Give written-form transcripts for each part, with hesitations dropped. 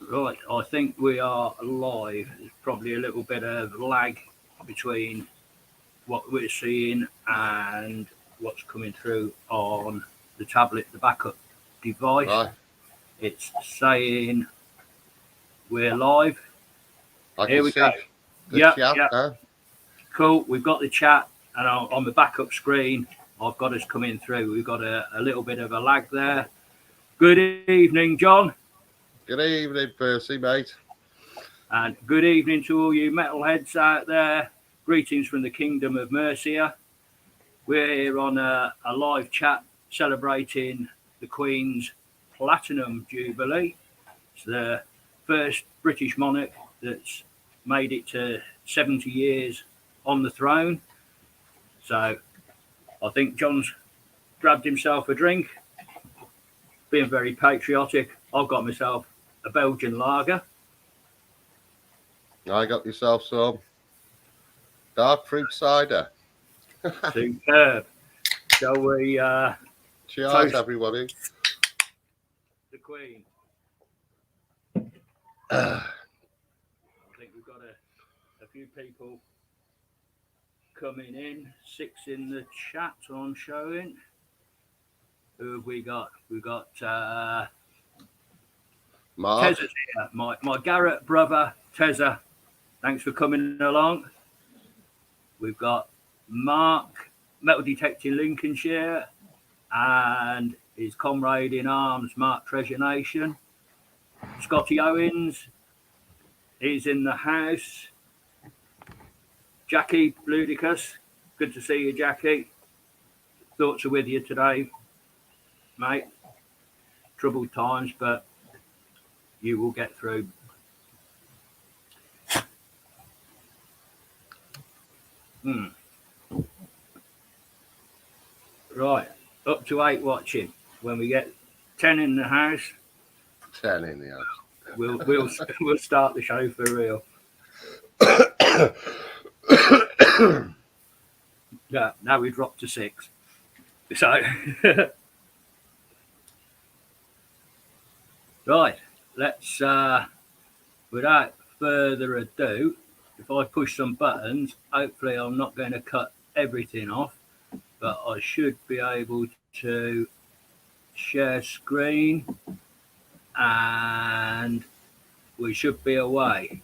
Right, I think we are live. There's probably a little bit of lag between what we're seeing and what's coming through on the tablet, the backup device. Right. It's saying we're live. I Here can we see go. the Yeah, chat yeah. now. Cool. We've got the chat, and on the backup screen, I've got us coming through. We've got a little bit of a lag there. Good evening, John. Good evening, Percy, mate. And good evening to all you metalheads out there. Greetings from the Kingdom of Mercia. We're here on a live chat celebrating the Queen's Platinum Jubilee. It's the first British monarch that's made it to 70 years on the throne. So I think John's grabbed himself a drink, being very patriotic. I've got myself a Belgian lager. I got yourself some dark fruit cider. Superb. Shall we Cheers, toast everybody. the Queen? I think we've got a few people coming in. 6 in the chat I'm showing. Who have we got? We've got Mark. Tezza's here. My Garrett brother, Tezza. Thanks for coming along. We've got Mark, Metal Detecting Lincolnshire, and his comrade in arms, Mark Treasure Nation. Scotty Owens is in the house. Jackie Ludicus, good to see you, Jackie. Thoughts are with you today, mate. Troubled times, but you will get through. Right, up to 8 watching. When we get 10 in the house, 10 in the house. we'll start the show for real. Yeah, now we dropped to 6. So right, let's without further ado, if I push some buttons, hopefully I'm not going to cut everything off, but I should be able to share screen and we should be away.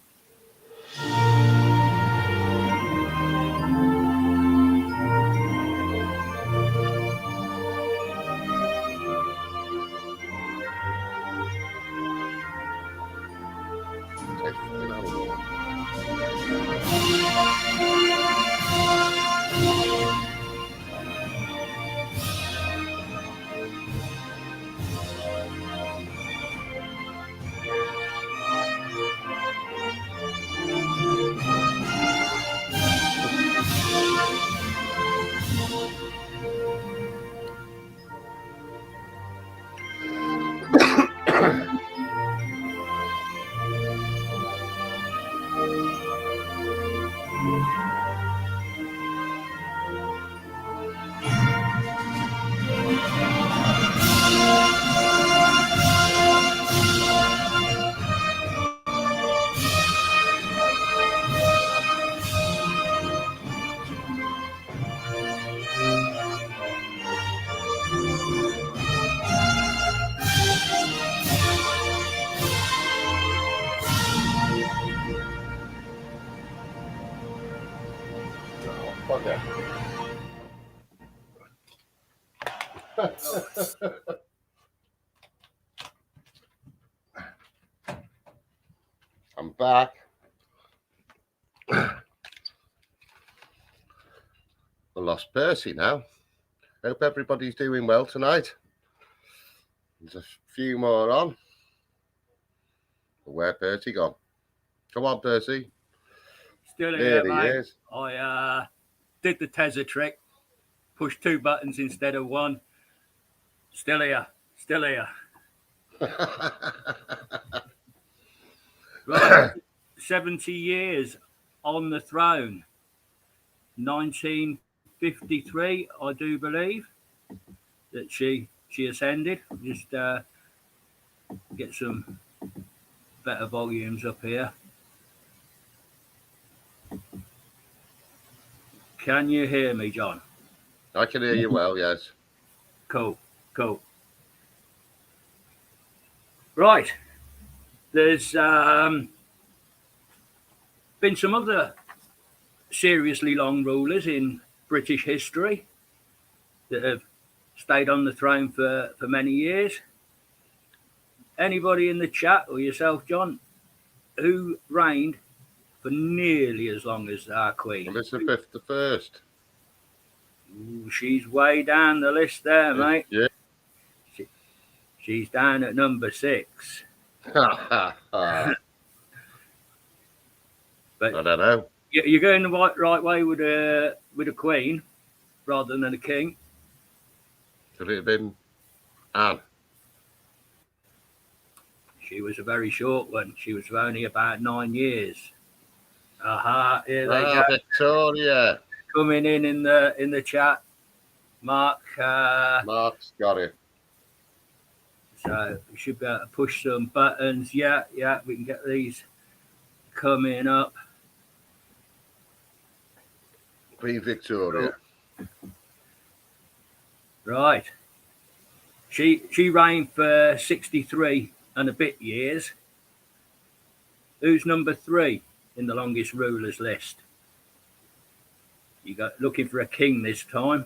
I'm back. I lost Percy now. Hope everybody's doing well tonight. There's a few more on. But where Percy gone? Come on, Percy. Still here, There he mate. is. I did the Tezza trick, pushed 2 buttons instead of 1. Still here. Right, 70 years on the throne. 1953, I do believe, that she ascended. Just get some better volumes up here. Can you hear me, John? I can hear you well, yes. Cool. Right. There's been some other seriously long rulers in British history that have stayed on the throne for many years. Anybody in the chat, or yourself, John, who reigned for nearly as long as our Queen? Elizabeth I. Ooh, she's way down the list there, mate. Yeah. She's down at number 6. But I don't know. You're going the right way with a Queen rather than a king. Could it have been Anne? She was a very short one. She was only about 9 years. Aha, here they go. Victoria. Coming in the chat. Mark. Mark's got it. So we should be able to push some buttons. Yeah, we can get these coming up. Queen Victoria. Right. She reigned for 63 and a bit years. Who's number 3 in the longest rulers list? You got looking for a king this time.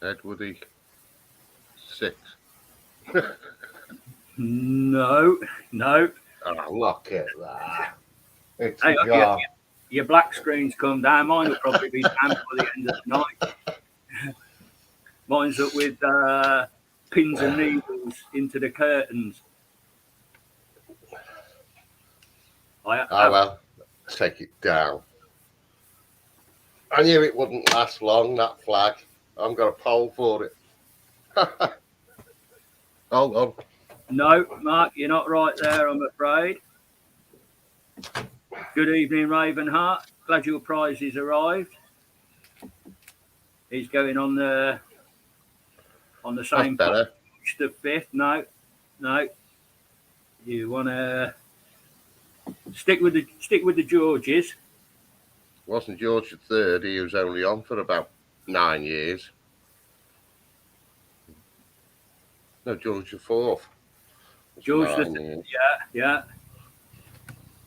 Edward VI. No. Oh, look at that. It's Hey, your black screen's come down. Mine will probably be down by the end of the night. Mine's up with pins and needles into the curtains. Well, take it down. I knew it wouldn't last long, that flag. I've got a poll for it. Hold on. No, Mark, you're not right there, I'm afraid. Good evening, Ravenheart. Glad your prize has arrived. He's going on the same better. The 5th. No. You want to stick with the Georges. Wasn't George III? He was only on for about 9 years. No, George IV. George III. Yeah.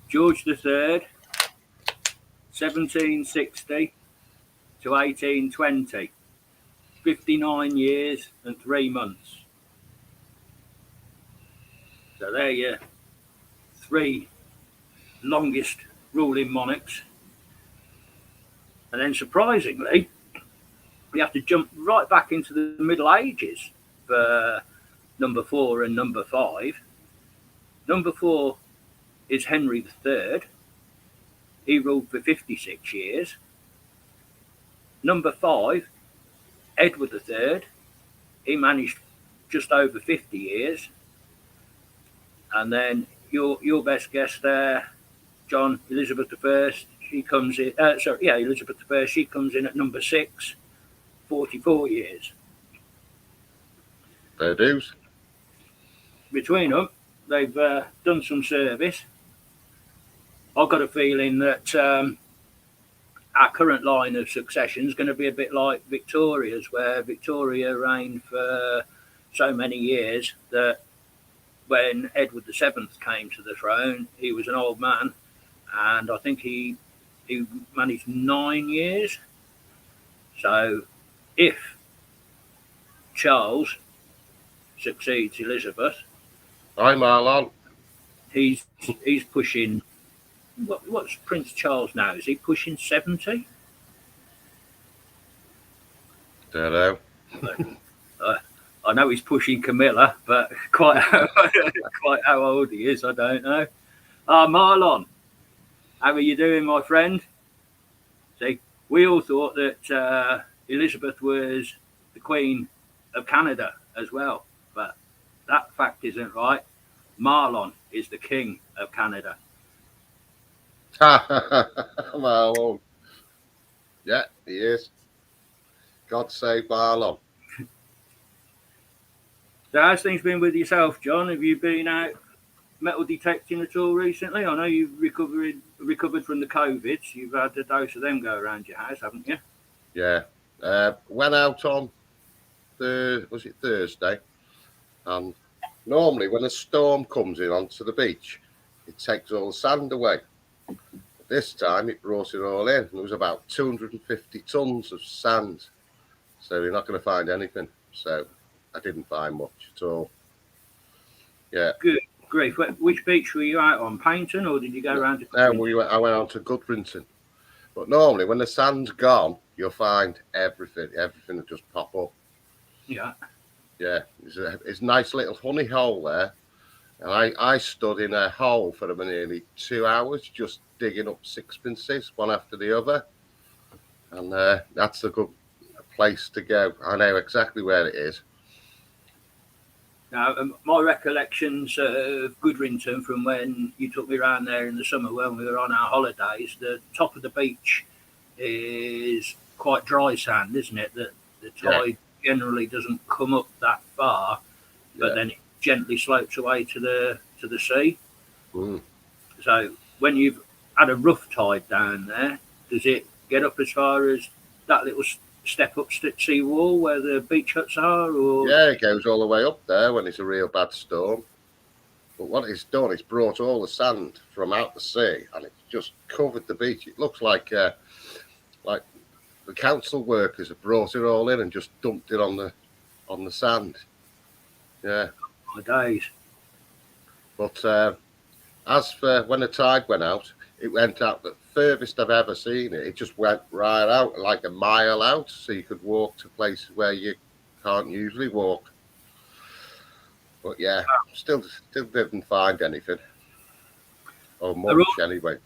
George III, 1760 to 1820. 59 years and 3 months. So there you 3 longest ruling monarchs. And then surprisingly, we have to jump right back into the Middle Ages for number 4 and number 5. Number 4 is Henry III. He ruled for 56 years. Number 5, Edward III. He managed just over 50 years. And then your best guess there, John, Elizabeth I. She comes in. Elizabeth I. She comes in at number 6, 44 years. Fair dues. Between them, they've done some service. I've got a feeling that our current line of succession is going to be a bit like Victoria's, where Victoria reigned for so many years that when Edward VII came to the throne, he was an old man, and I think he managed 9 years. So if Charles succeeds Elizabeth, Hi, Marlon. he's pushing. What's Prince Charles now? Is he pushing 70? Don't know. I know he's pushing Camilla, but quite how old he is, I don't know. Marlon, how are you doing, my friend? See, we all thought that Elizabeth was the Queen of Canada as well, but that fact isn't right. Marlon is the King of Canada. Marlon. Yeah, he is. God save Marlon. So how's things been with yourself, John? Have you been out metal detecting at all recently? I know you've recovered from the COVIDs. You've had a dose of them go around your house, haven't you? Yeah. Went out on was it Thursday? And normally when a storm comes in onto the beach, it takes all the sand away. But this time it brought it all in. There was about 250 tons of sand. So you're not going to find anything. So I didn't find much at all. Yeah. Good grief. Which beach were you out on? Paynton, or did you go around to No, I went on to Goodrington. But normally when the sand's gone, you'll find everything. Everything will just pop up. Yeah. Yeah. It's a nice little honey hole there. And I stood in a hole for nearly 2 hours just digging up sixpences, one after the other. And that's a good place to go. I know exactly where it is. Now, my recollections of Goodrington from when you took me around there in the summer when we were on our holidays, the top of the beach is quite dry sand, isn't it? The tide generally doesn't come up that far, but then it gently slopes away to the sea. Mm. So when you've had a rough tide down there, does it get up as far as that little step up sea wall where the beach huts are? Or yeah, it goes all the way up there when it's a real bad storm. But what it's done, it's brought all the sand from out the sea and it's just covered the beach. It looks like the council workers have brought it all in and just dumped it on the sand. Yeah. My days. But as for when the tide went out, it went out the furthest I've ever seen it. It just went right out, like a mile out, so you could walk to places where you can't usually walk. But yeah, still didn't find anything. Or much anyway.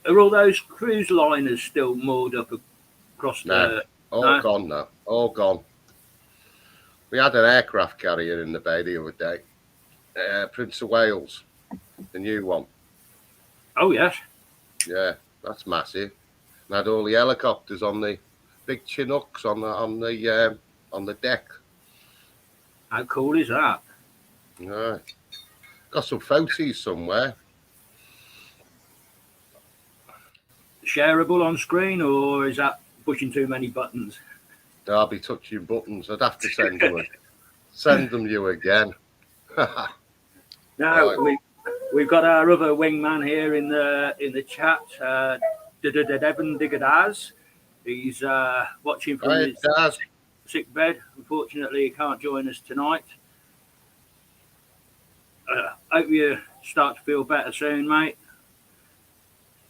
Are all those cruise liners still moored up across No, all gone now. All gone. We had an aircraft carrier in the bay the other day. Prince of Wales, the new one. Oh yes. Yeah, that's massive. And had all the helicopters on the big Chinooks on the deck. How cool is that? Yeah. Got some photos somewhere. Shareable on screen, or is that pushing too many buttons? I'll be touching buttons. I'd have to send them you again. Now we've got our other wingman here in the chat, Devon Digger Daz. He's watching from his sick bed. Unfortunately, he can't join us tonight. Hope you start to feel better soon, mate.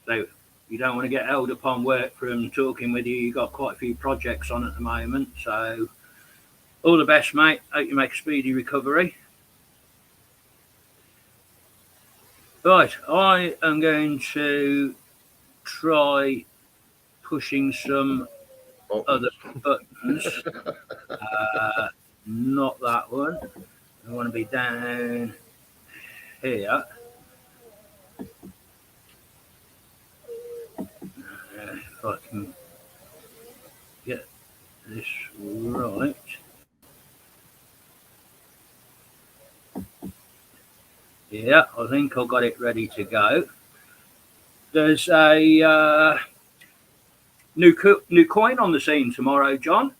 So you don't want to get held upon work from talking with you. You've got quite a few projects on at the moment. So all the best, mate. Hope you make a speedy recovery. Right, I am going to try pushing some other buttons. Not that one. I want to be down here. If I can get this right. Yeah, I think I've got it ready to go. There's a new coin on the scene tomorrow, John.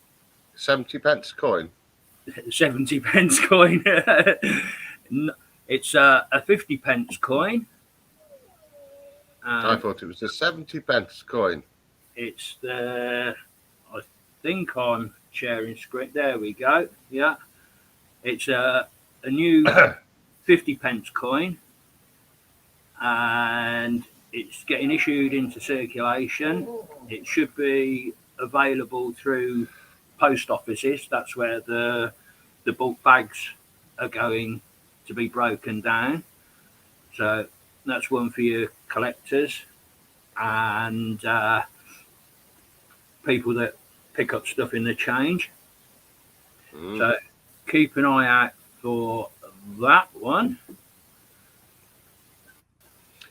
70 pence coin. 70 pence coin. It's a 50 pence coin. I thought it was a 70 pence coin. It's I think I'm sharing screen. There we go. Yeah. It's a new 50 pence coin, and it's getting issued into circulation. It should be available through post offices. That's where the bulk bags are going to be broken down. So that's one for your collectors and people that pick up stuff in the change. So keep an eye out for that one.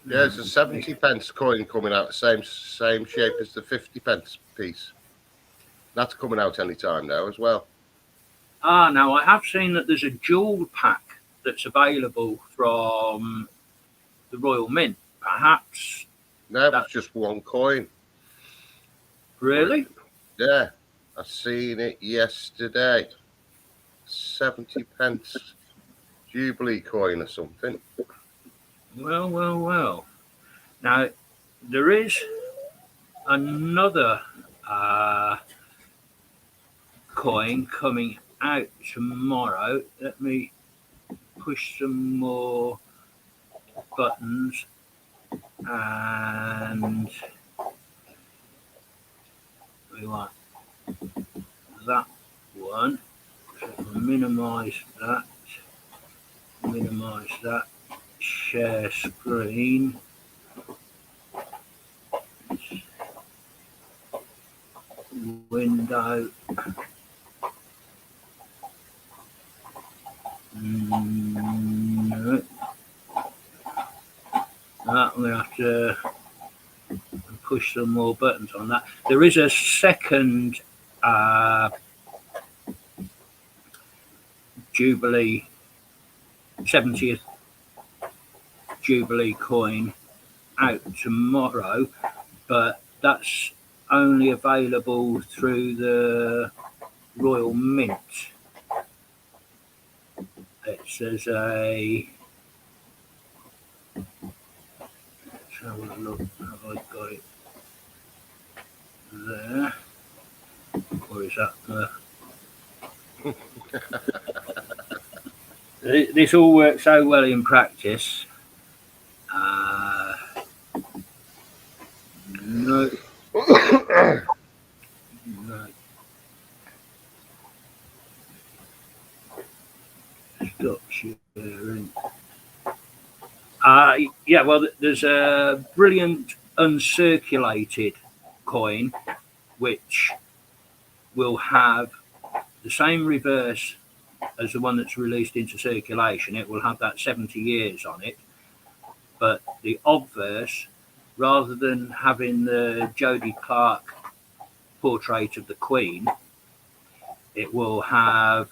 Yeah, there's a 70 pence coin coming out, same shape as the 50 pence piece. That's coming out any time now as well. Now I have seen that there's a jewel pack that's available from the Royal Mint, perhaps? No, it's just one coin. Really? Yeah, I seen it yesterday. 70 pence Jubilee coin or something. Well. Now, there is another coin coming out tomorrow. Let me push some more buttons, and we want that one. So minimize that, share screen. Window. No. I'm going to have to push some more buttons on that. There is a second Jubilee, 70th Jubilee coin out tomorrow, but that's only available through the Royal Mint. It says let's have a look. Have I got it there? Or is that this all works so well in practice. No. No. Stop sharing. Yeah, well, there's a brilliant uncirculated coin which will have the same reverse as the one that's released into circulation. It will have that 70 years on it, but the obverse, rather than having the Jodie Clark portrait of the Queen, it will have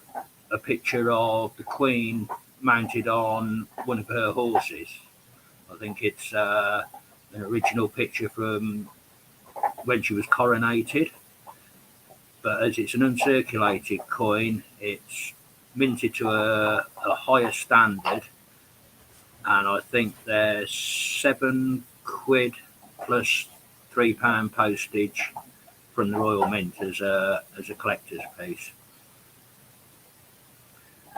a picture of the Queen mounted on one of her horses. I think it's an original picture from when she was coronated, but as it's an uncirculated coin, it's minted to a higher standard, and I think they're £7 plus £3 postage from the Royal Mint as a collector's piece.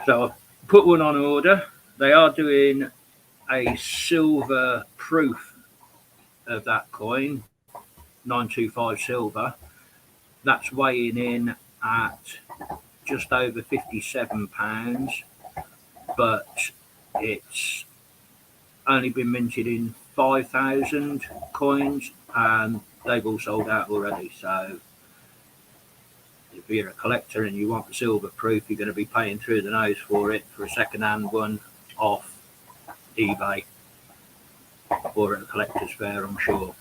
So I've put one on order. They are doing a silver proof of that coin, 925 silver. That's weighing in at just over £57, but it's only been minted in 5,000 coins, and they've all sold out already. So if you're a collector and you want the silver proof, you're going to be paying through the nose for it for a second-hand one off eBay or at a collector's fair, I'm sure.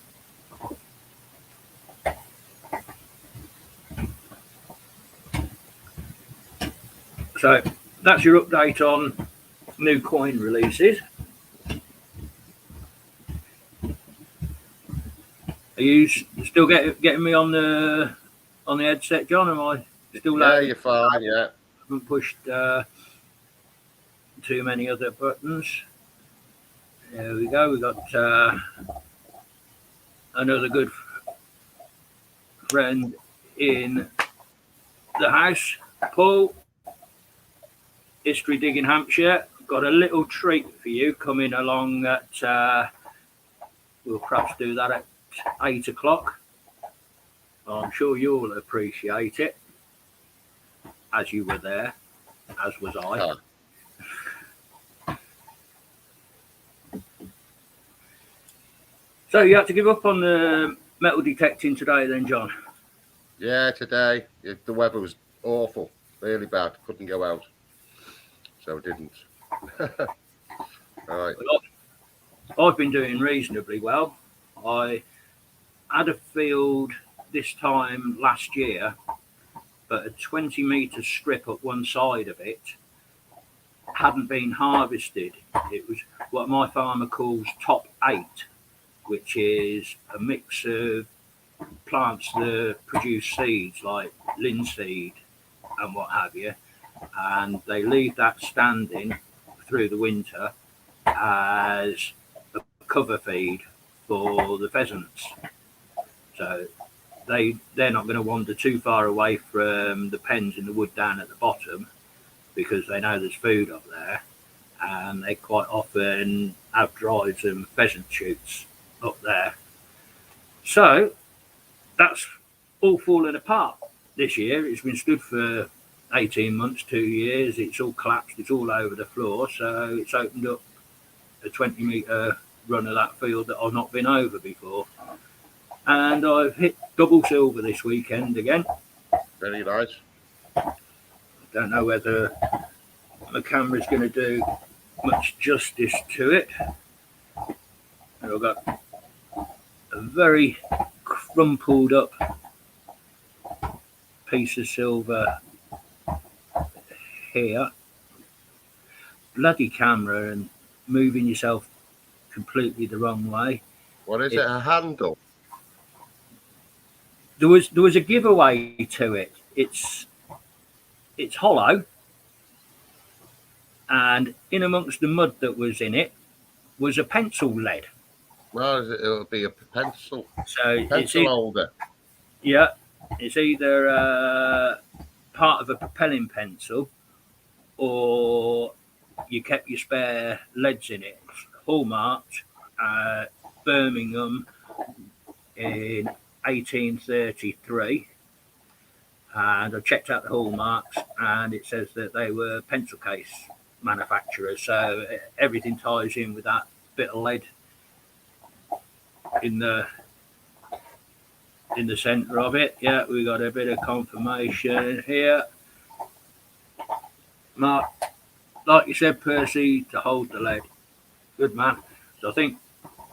So that's your update on new coin releases. Are you still getting me on the headset, John? Am I still loud? Yeah, you're fine, yeah. Haven't pushed too many other buttons. There we go. We've got another good friend in the house, Paul. History Digging Hampshire. Got a little treat for you coming along at, we'll perhaps do that at 8 o'clock. I'm sure you'll appreciate it, as you were there, as was I. Oh. So you had to give up on the metal detecting today then, John? Yeah, today. The weather was awful, really bad. Couldn't go out. So I didn't. All right. Well, I've been doing reasonably well. I had a field this time last year, but a 20-metre strip up one side of it hadn't been harvested. It was what my farmer calls top 8, which is a mix of plants that produce seeds like linseed and what have you, and they leave that standing through the winter as a cover feed for the pheasants. So they're not going to wander too far away from the pens in the wood down at the bottom, because they know there's food up there, and they quite often have drives and pheasant shoots up there. So that's all fallen apart this year. It's been stood for 18 months, 2 years. It's all collapsed. It's all over the floor. So it's opened up a 20-metre run of that field that I've not been over before. And I've hit double silver this weekend again. Very nice. Don't know whether the camera's going to do much justice to it. And I've got a very crumpled up piece of silver here. Bloody camera and moving yourself completely the wrong way. What is it? A handle? There was a giveaway to it. It's hollow, and in amongst the mud that was in it was a pencil lead. Well, it'll be a pencil. So pencil holder. Yeah, it's either part of a propelling pencil, or you kept your spare leads in it. Hallmarked Birmingham in 1833, and I checked out the hallmarks, and it says that they were pencil case manufacturers. So everything ties in with that bit of lead in the centre of it. Yeah, we got a bit of confirmation here. Mark, like you said, Percy, to hold the lead. Good man. So I think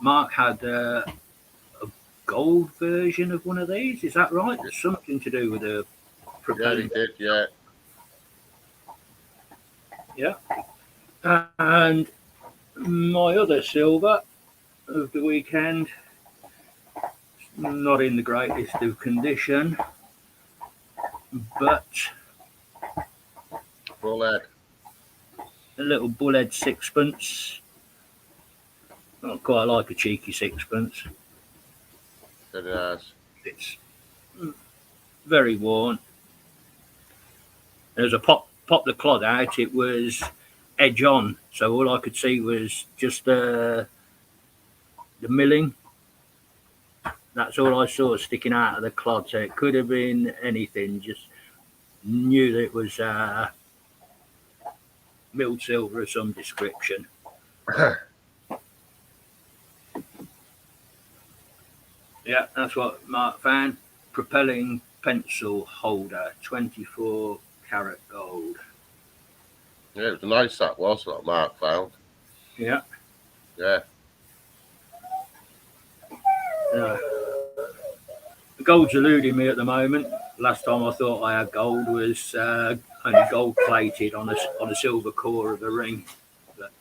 Mark had a gold version of one of these. Is that right? There's something to do with a propelling. Yeah, he did, yeah. Yeah. And my other silver of the weekend, not in the greatest of condition, but Bullhead. a little bullhead sixpence. I quite like a cheeky sixpence. It has. It's very worn. As I popped the clod out, it was edge on, so all I could see was just the milling. That's all I saw sticking out of the clod, so it could have been anything. Just knew that it was milled silver of some description. Yeah, that's what Mark found. Propelling pencil holder, 24 karat gold. Yeah, it was nice, that was, what Mark found. Yeah. Yeah. The gold's eluding me at the moment. Last time I thought I had gold was only gold plated on a silver core of a ring. But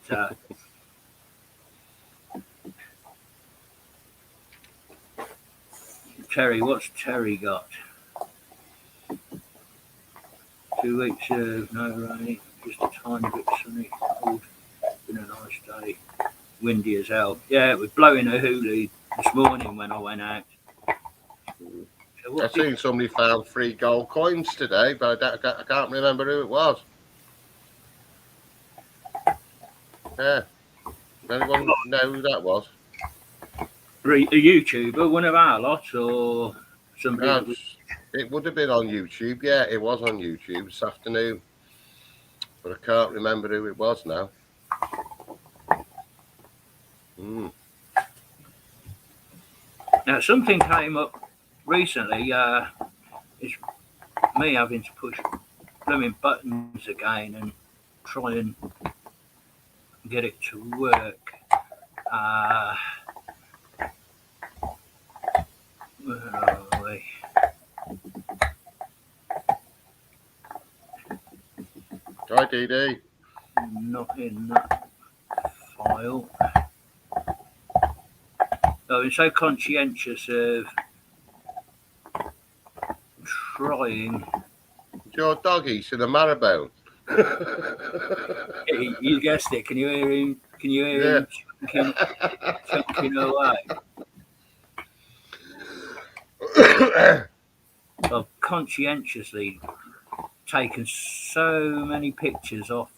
Terry, what's Terry got? 2 weeks of no rain, just a tiny bit sunny, cold. Been a nice day. Windy as hell. Yeah, it was blowing a hoolie this morning when I went out. So I've seen somebody found 3 gold coins today, but I can't remember who it was. Yeah. Anyone know who that was? A YouTuber, one of our lots, or somebody? No, it would have been on YouTube. Yeah, it was on YouTube this afternoon. But I can't remember who it was now. Now, something came up recently. It's me having to push blooming buttons again and try and get it to work. Where are we? Hi, DD. not in that file. I'm so conscientious of trying. Your dog eating a marrowbone. You guessed it. Can you hear him? Can you hear him chunking away? I've conscientiously taken so many pictures off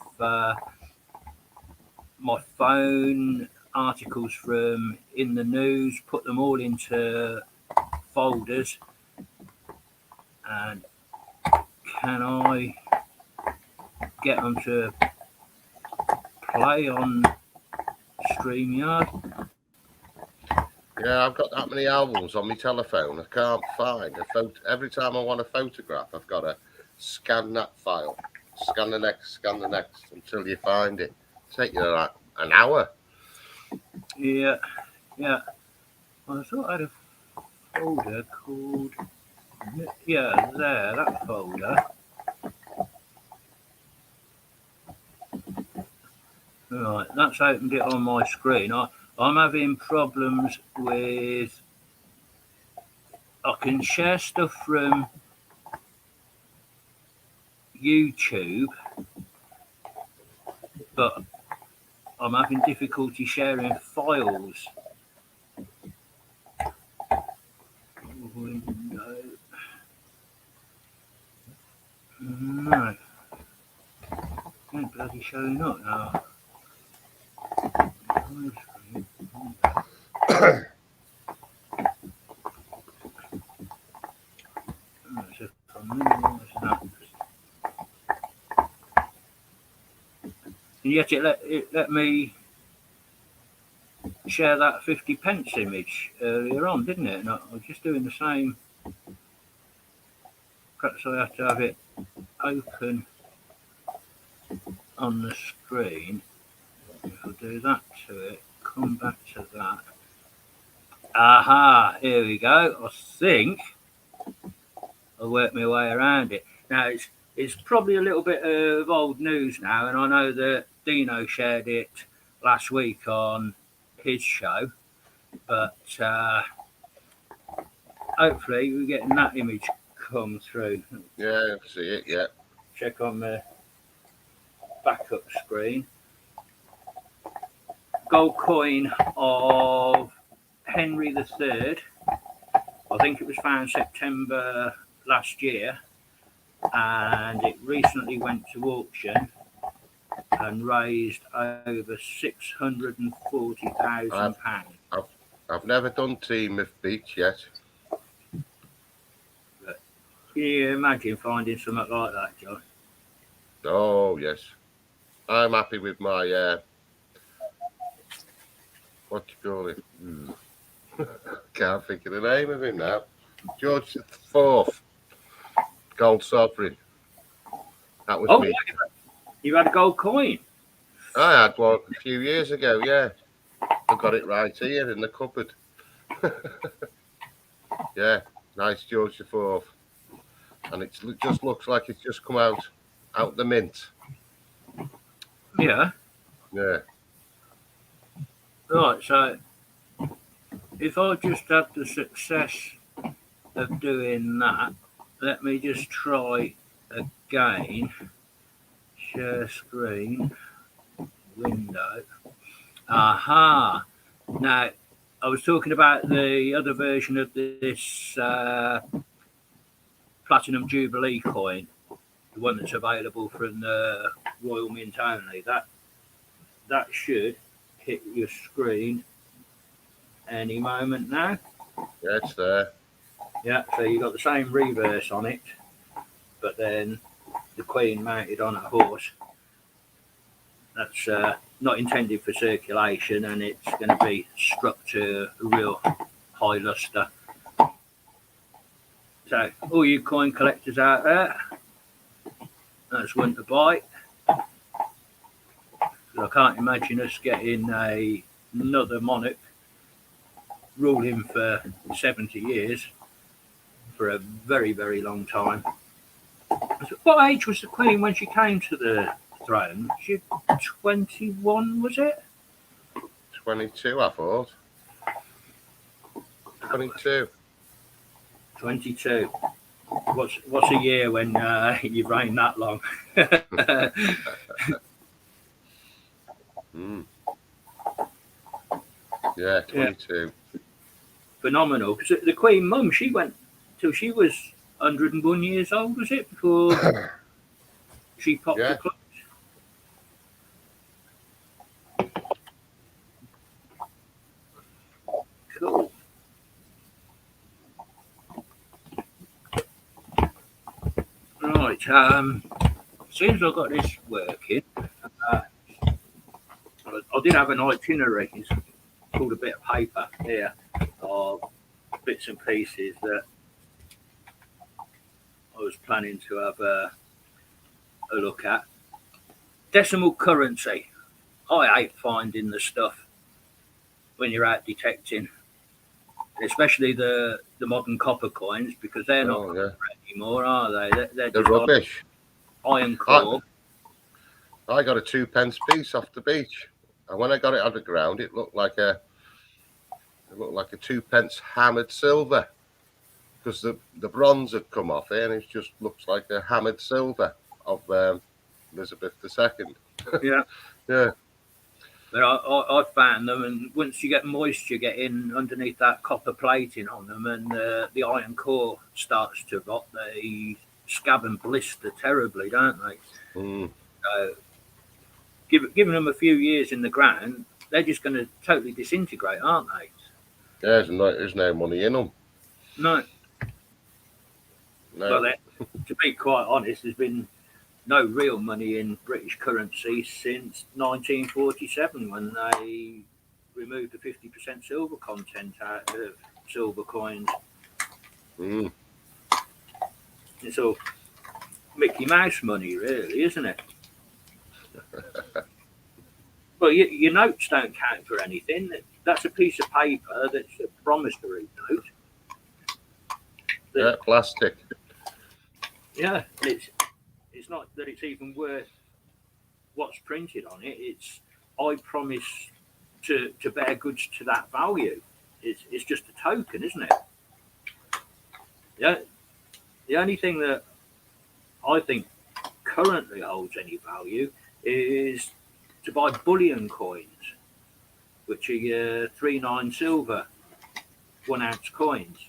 my phone, articles from in the news, put them all into folders, and can I get them to play on StreamYard? Yeah, I've got that many albums on my telephone. I can't find a photo. Every time I want a photograph, I've got to scan that file, scan the next until you find it. Take you like an hour. Yeah. I thought I had a folder called that folder. Right, that's opened it on my screen. I'm having problems with. I can share stuff from YouTube, but I'm having difficulty sharing files. Window. No. Ain't bloody showing up now. And yet it let me share that 50 pence image earlier on, didn't it? And I was just doing the same. Perhaps I have to have it open on the screen. If I do that to it, come back to that. Aha, here we go. I think I'll work my way around it. Now, it's probably a little bit of old news now, and I know that Dino shared it last week on his show, but hopefully we're getting that image come through. Yeah, I see it, yeah. Check on the backup screen. Gold coin of Henry III. I think it was found September last year, and it recently went to auction and raised over £640,000. I've never done Team of Beach yet. But can you imagine finding something like that, John? Oh yes, I'm happy with my what do you call it? Can't think of the name of him now. George IV, gold sovereign. That was me. You had a gold coin? I had one a few years ago. Yeah, I've got it right here in the cupboard. Yeah, nice George IV, and it just looks like it's just come out the mint. Yeah. Yeah. Right, so if I just have the success of doing that, let me just try again. Share screen, window. Aha. Now, I was talking about the other version of this Platinum Jubilee coin, the one that's available from the Royal Mint only. That should hit your screen any moment now. Yeah, it's there. Yeah, so you've got the same reverse on it, but then the Queen mounted on a horse. That's not intended for circulation, and it's going to be struck to a real high luster. So, all you coin collectors out there, that's one to buy. I can't imagine us getting another monarch ruling for 70 years, for a very, very long time. What age was the Queen when she came to the throne. She 21, was it? 22, I thought. 22. 22. What's a year when you've reigned that long? Yeah, 22. Yeah. Phenomenal. Because the Queen Mum, she went till she was 101 years old, was it? Before she popped the clothes. Cool. Right. As soon as I got this working, I did have an itinerary. It's called a bit of paper here of bits and pieces that I was planning to have a look at. Decimal currency. I hate finding the stuff when you're out detecting, especially the modern copper coins, because they're not anymore, are they? They're just rubbish. Iron core. I got a 2p piece off the beach, and when I got it on the ground, it looked like a 2p hammered silver, because the bronze had come off it, and it just looks like a hammered silver of Elizabeth II. Yeah. Yeah. But I found them, and once you get moisture getting underneath that copper plating on them, and the iron core starts to rot, they scab and blister terribly, don't they? So, giving them a few years in the ground, they're just going to totally disintegrate, aren't they? Yeah, there's no money in them. No. Well, to be quite honest, there's been no real money in British currency since 1947, when they removed the 50% silver content out of silver coins. It's all Mickey Mouse money, really, isn't it? Well, your notes don't count for anything. That's a piece of paper that's a promissory note. Yeah, plastic. Yeah, it's not that it's even worth what's printed on it. It's I promise to bear goods to that value. It's just a token, isn't it? Yeah. The only thing that I think currently holds any value is to buy bullion coins, which are your 3/9 silver 1 ounce coins.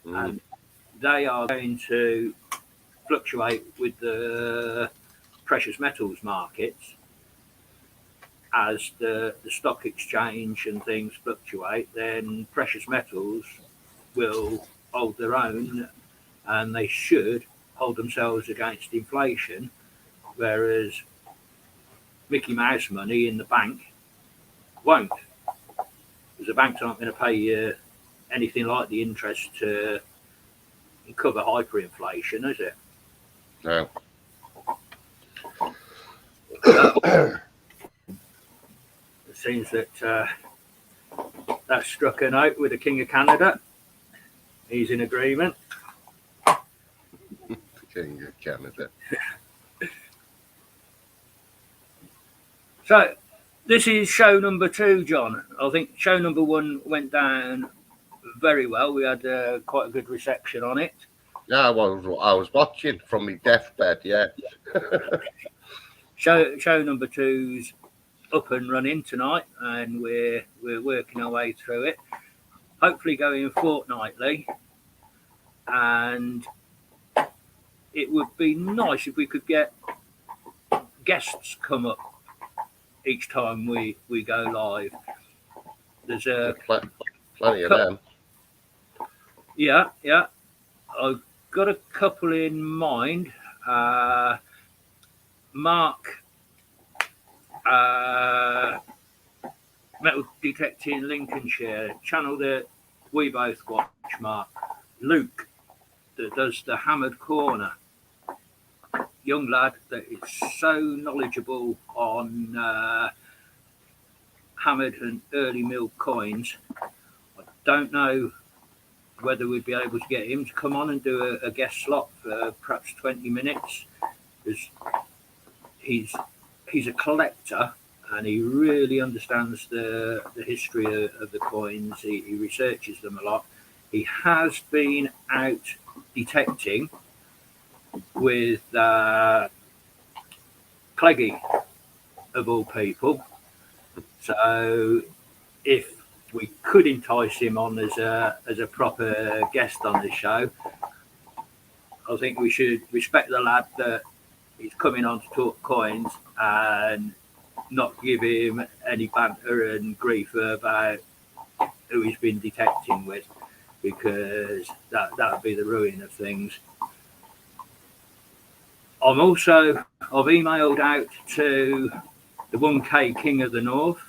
And they are going to fluctuate with the precious metals markets. As the stock exchange and things fluctuate, then precious metals will hold their own, and they should hold themselves against inflation, whereas Mickey Mouse money in the bank won't, because the banks aren't going to pay you anything like the interest to cover hyperinflation, is it? No. It seems that struck a note with the King of Canada. He's in agreement. The King of Canada. So this is show number 2, John. I think show number 1 went down very well. We had quite a good reception on it. Yeah, I was watching from my deathbed. Yeah. Show number 2's up and running tonight, and we're working our way through it. Hopefully going fortnightly, and it would be nice if we could get guests come up each time we go live. There's plenty of them. Yeah. I've got a couple in mind. Mark, Metal Detecting Lincolnshire, channel that we both watch, Mark. Luke, that does the Hammered Corner. Young lad that is so knowledgeable on hammered and early mill coins. I don't know whether we'd be able to get him to come on and do a guest slot for perhaps 20 minutes. Because he's a collector, and he really understands the history of the coins. He researches them a lot. He has been out detecting with Cleggy, of all people. So if we could entice him on as a proper guest on the show, I think we should respect the lad that he's coming on to talk coins and not give him any banter and grief about who he's been detecting with, because that would be the ruin of things. I've emailed out to the 1K King of the North,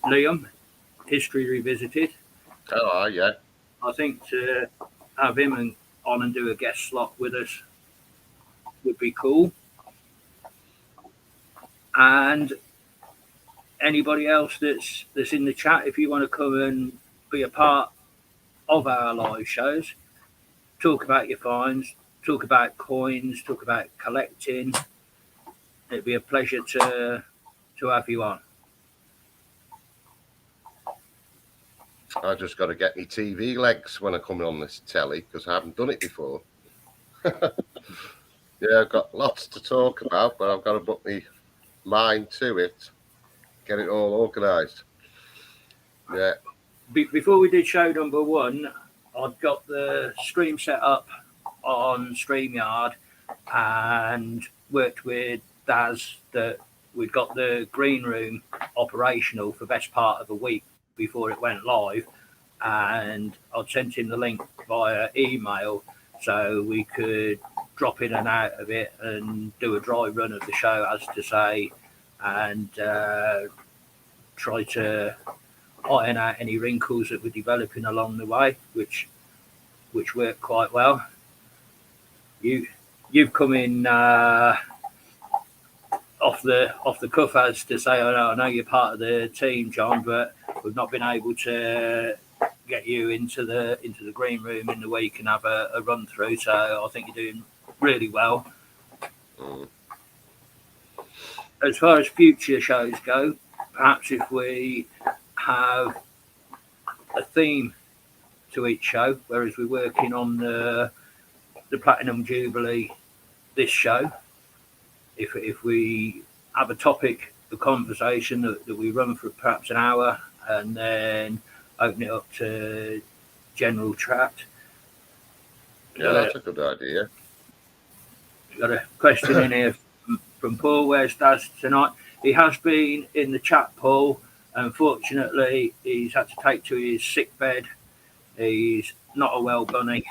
Liam, History Revisited. Oh, yeah. I think to have him on and do a guest slot with us would be cool. And anybody else that's in the chat, if you want to come and be a part of our live shows, talk about your finds, talk about coins, talk about collecting, it'd be a pleasure to have you on. I just got to get me TV legs when I come on this telly, because I haven't done it before. Yeah, I've got lots to talk about, but I've got to put my mind to it, get it all organised. Yeah. Before we did show number 1, I'd got the stream set up on StreamYard and worked with Daz that we'd got the green room operational for best part of a week before it went live, and I'd sent him the link via email so we could drop in and out of it and do a dry run of the show, as to say, and try to iron out any wrinkles that were developing along the way, which worked quite well. You've come in off the cuff, as to say, I know you're part of the team, John, but we've not been able to get you into the green room in the week and have a run through. So I think you're doing really well. As far as future shows go, perhaps if we have a theme to each show, whereas we're working on the Platinum Jubilee this show, if we have a topic of conversation that we run for perhaps an hour and then open it up to general chat. Yeah, that's a good idea. Got a question in here from Paul. Where's Daz tonight? He has been in the chat, Paul. Unfortunately, he's had to take to his sick bed. He's not a well bunny,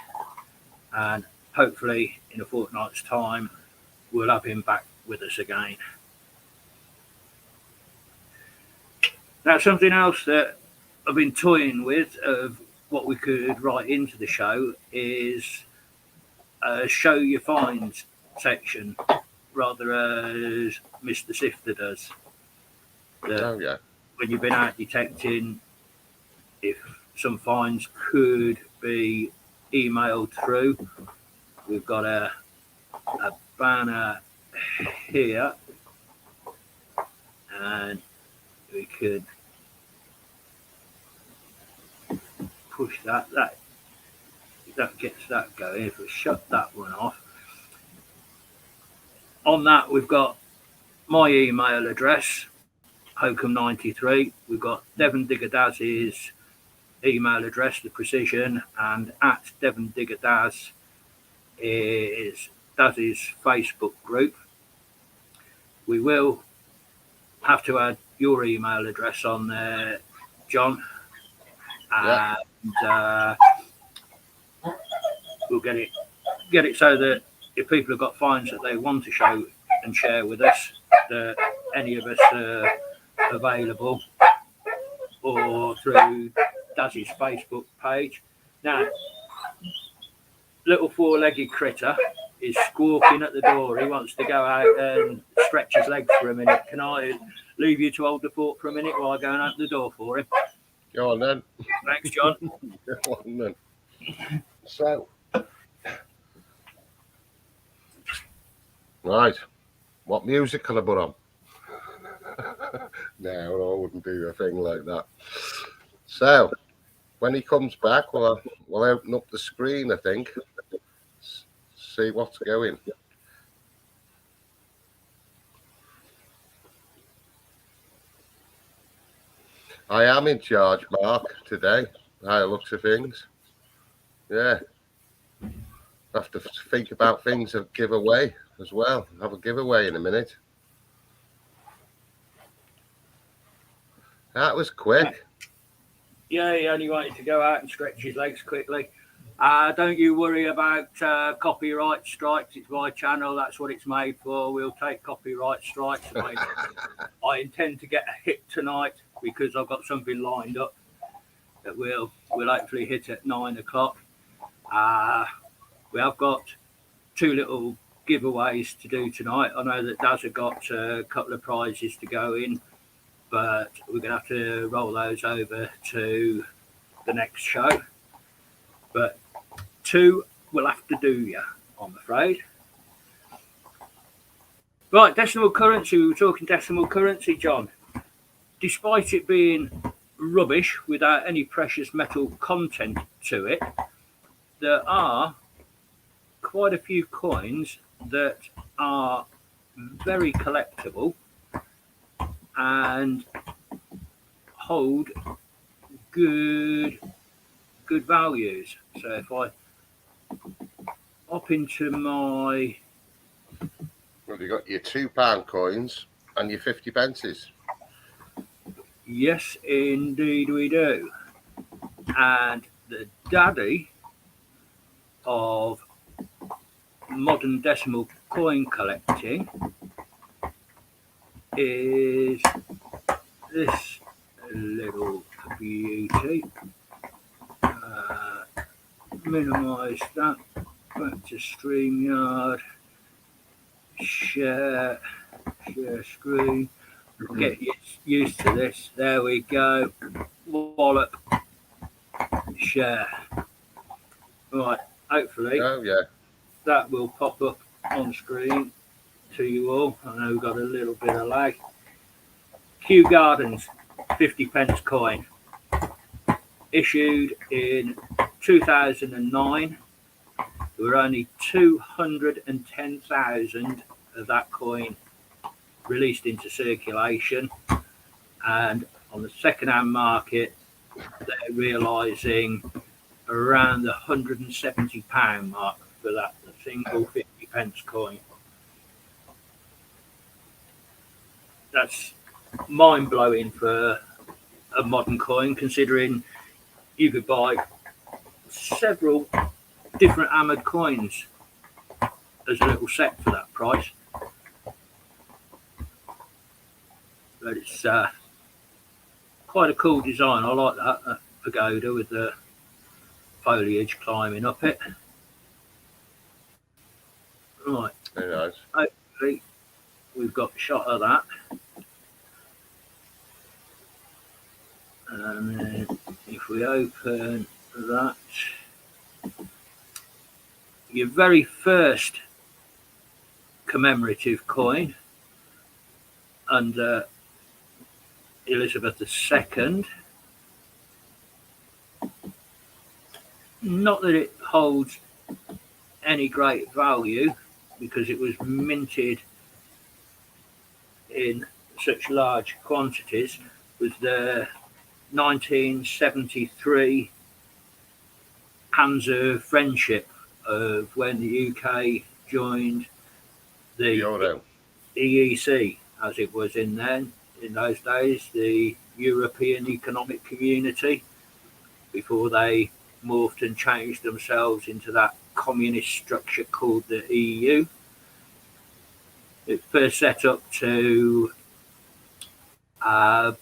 and hopefully in a fortnight's time we'll have him back with us again. Now, something else that I've been toying with of what we could write into the show is a show your finds section, rather as Mr. Sifter does. Oh, yeah. When you've been out detecting, if some finds could be emailed through. We've got a banner here, and we could push that gets that going. If we shut that one off, on that we've got my email address, Hokum93. We've got Devon Digger Daz's email address, the Precision, and at Devon Digger Daz is Daz's Facebook group. We will have to add your email address on there, John, and we'll get it so that if people have got finds that they want to show and share with us, that any of us are available, or through Daz's Facebook page. Now, little four-legged critter is squawking at the door. He wants to go out and stretch his legs for a minute. Can I leave you to hold the fort for a minute while I go and open the door for him? Go on then. Thanks, John. Go on then. So, right. What music can I put on? No, I wouldn't do a thing like that. So, when he comes back, we'll open up the screen, I think. See what's going. I am in charge, Mark, today. By the looks of things. Yeah. I have to think about things to give away as well. Have a giveaway in a minute. That was quick. Yeah, he only wanted to go out and stretch his legs quickly. Don't you worry about copyright strikes. It's my channel. That's what it's made for. We'll take copyright strikes. I intend to get a hit tonight because I've got something lined up that we'll hopefully hit at 9 o'clock. We have got 2 little giveaways to do tonight. I know that Daz has got a couple of prizes to go in, but we're going to have to roll those over to the next show. But 2 will have to do you, I'm afraid. Right, decimal currency. We were talking decimal currency, John. Despite it being rubbish without any precious metal content to it, there are quite a few coins that are very collectible and hold good values. So if I hop into my... Well, you got your £2 coins and your 50 pences. Yes, indeed we do. And the daddy of modern decimal coin collecting is this little beauty. Minimize that, back to StreamYard, share screen. Get used to this. There we go. Wallop, share. Right, hopefully that will pop up on screen to you all. I know we've got a little bid of lag. Kew Gardens 50 pence coin, issued in 2009. There were only 210,000 of that coin released into circulation, and on the second-hand market they're realising around the £170 mark for that single 50 pence coin. That's mind-blowing for a modern coin, considering you could buy several different hammered coins as a little set for that price. But it's quite a cool design. I like that pagoda with the foliage climbing up it. Right. Very nice. Hopefully we've got a shot of that. And then if we open that, your very first commemorative coin under Elizabeth II. Not that it holds any great value because it was minted in such large quantities, was the 1973 Panzer Friendship of when the UK joined the EEC, as it was in those days, the European Economic Community, before they morphed and changed themselves into that communist structure called the EU. It first set up to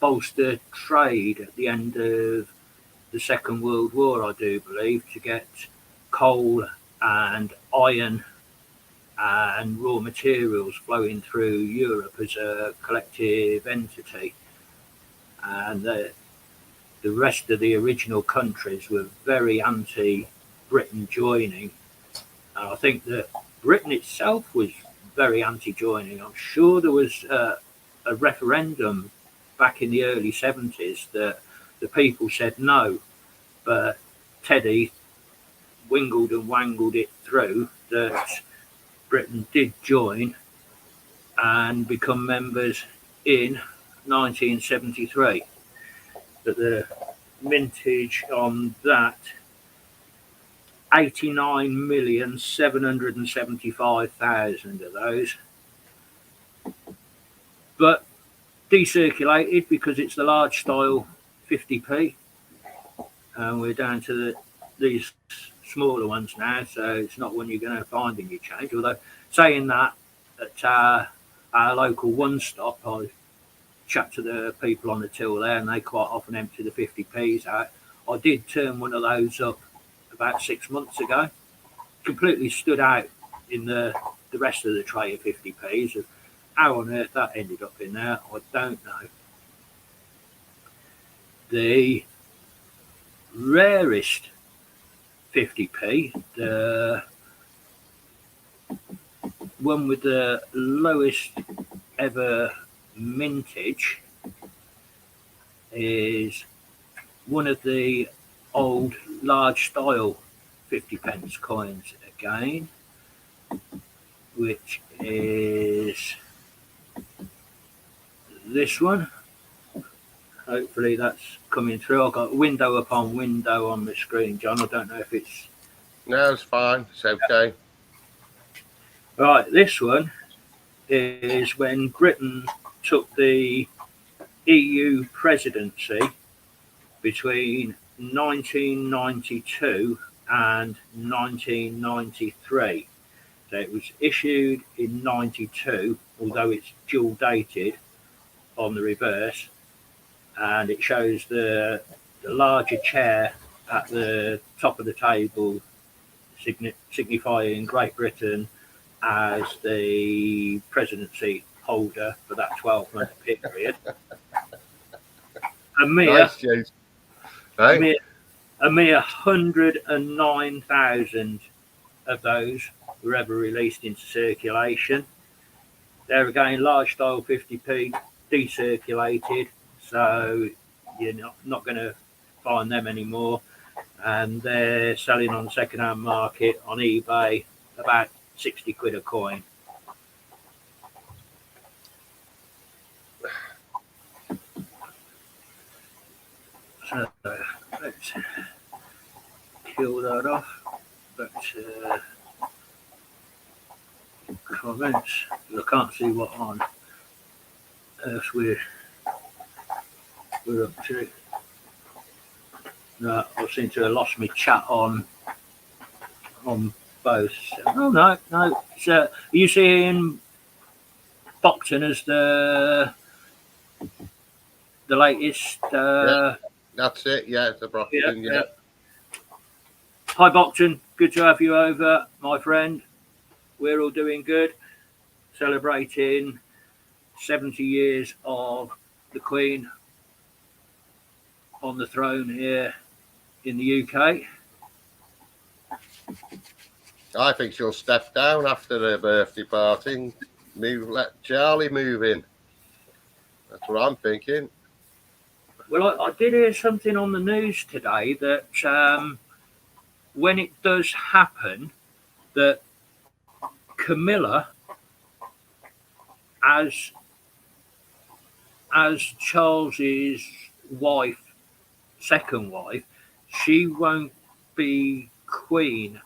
bolster trade at the end of the Second World War, I do believe, to get coal and iron and raw materials flowing through Europe as a collective entity. And the rest of the original countries were very anti-Britain joining. And I think that Britain itself was very anti-joining. I'm sure there was a referendum back in the early 70s that the people said no, but Teddy wingled and wangled it through that Britain did join and become members in 1973. But the mintage on that, 89,775,000 of those, but decirculated because it's the large style 50p, and we're down to these smaller ones now, so it's not one you're going to find in your change. Although saying that, at our local one stop, I chat to the people on the till there, and they quite often empty the 50p's out. I did turn one of those up about 6 months ago. Completely stood out in the rest of the tray of 50p's. How on earth that ended up in there, I don't know. The rarest 50p, the one with the lowest ever mintage, is one of the old large style 50 pence coins again, which is this one. Hopefully that's coming through. I've got window upon window on the screen, John. I don't know if it's... No, it's fine. It's okay. Right, this one is when Britain took the EU presidency between 1992 and 1993. So it was issued in 92, although it's dual dated on the reverse, and it shows the larger chair at the top of the table, signifying Great Britain as the presidency holder for that 12-month period. A mere 109,000 of those were ever released into circulation. There again, large style 50p, decirculated, so you're not going to find them anymore. And they're selling on the second-hand market on eBay about 60 quid a coin. So let's kill that off. But comments, I can't see what on earth we're up to. No, I seem to have lost my chat on both. Oh no. It's, are you seeing Boxton as the latest? Yeah, that's it. Yeah, it's the Boxton. Yeah. Hi Boxton, good to have you over, my friend. We're all doing good, celebrating 70 years of the Queen on the throne here in the UK. I think she'll step down after her birthday party. Let Charlie move in. That's what I'm thinking. Well, I did hear something on the news today that when it does happen, that Camilla, as Charles's wife, second wife, she won't be queen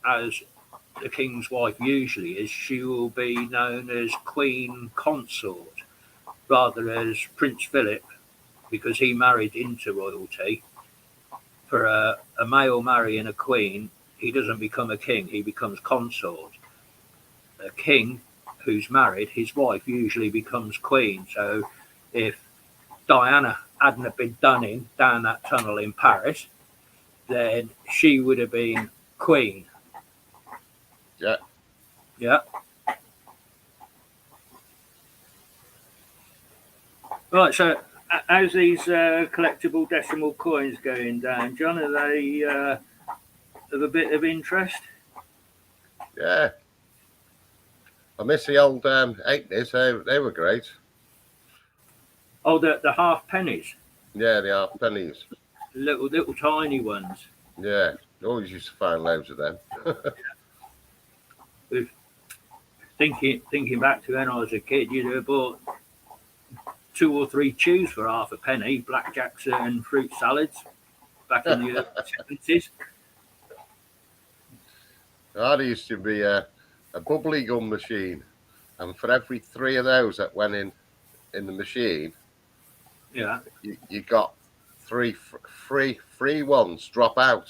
as the king's wife usually is. She will be known as queen consort rather as Prince Philip, because he married into royalty. For a male marrying a queen, he doesn't become a king, he becomes consort. A king who's married, his wife usually becomes queen. So if Diana hadn't have been down that tunnel in Paris, then she would have been queen. Yeah. Right, so how's these collectible decimal coins going down, John? Are they of a bit of interest? Yeah. I miss the old eighties. They were great. Oh, the half pennies, Yeah, the half pennies. little tiny ones. Yeah, always used to find loads of them. Thinking back to when I was a kid, you'd have bought 2 or 3 chews for half a penny, blackjacks and fruit salads back in the early 70s. There used to be a bubbly gum machine, and for every 3 of those that went in the machine, Yeah, you got 3 free ones drop out.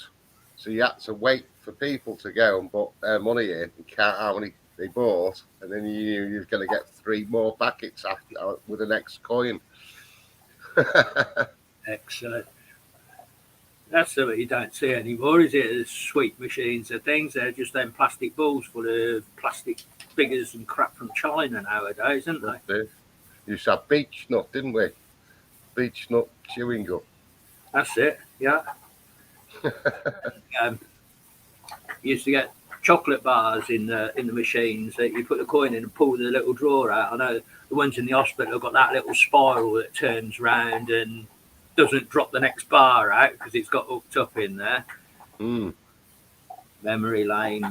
So you had to wait for people to go and put their money in and count how many they bought, and then you knew you were going to get 3 more packets after with the next coin. excellent. That's something you don't see anymore, is it? The sweet machines and things. They're just them plastic balls full of plastic figures and crap from China nowadays, aren't they? You used to have beech nut, didn't we? Beech nut chewing gum. That's it. Yeah. You used to get chocolate bars in the machines that you put the coin in and pull the little drawer out. I know the ones in the hospital have got that little spiral that turns round and doesn't drop the next bar out because it's got hooked up in there. Mm. Memory lane.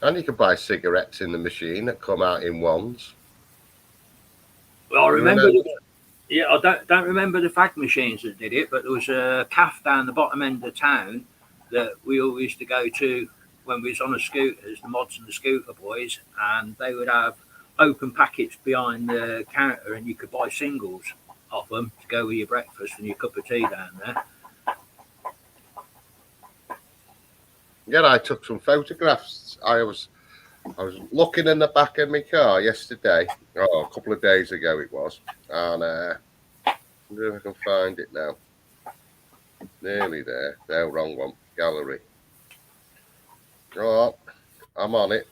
And you could buy cigarettes in the machine that come out in ones. Well, I remember. I don't remember the fag machines that did it, but there was a cafe down the bottom end of town that we always used to go to when we was on the scooters, the mods and the scooter boys, and they would have open packets behind the counter, and you could buy singles off them to go with your breakfast and your cup of tea down there. Yeah, I took some photographs. I was looking in the back of my car yesterday, a couple of days ago it was, and I wonder if I can find it now. Nearly there. No, wrong one. Gallery. Oh, I'm on it.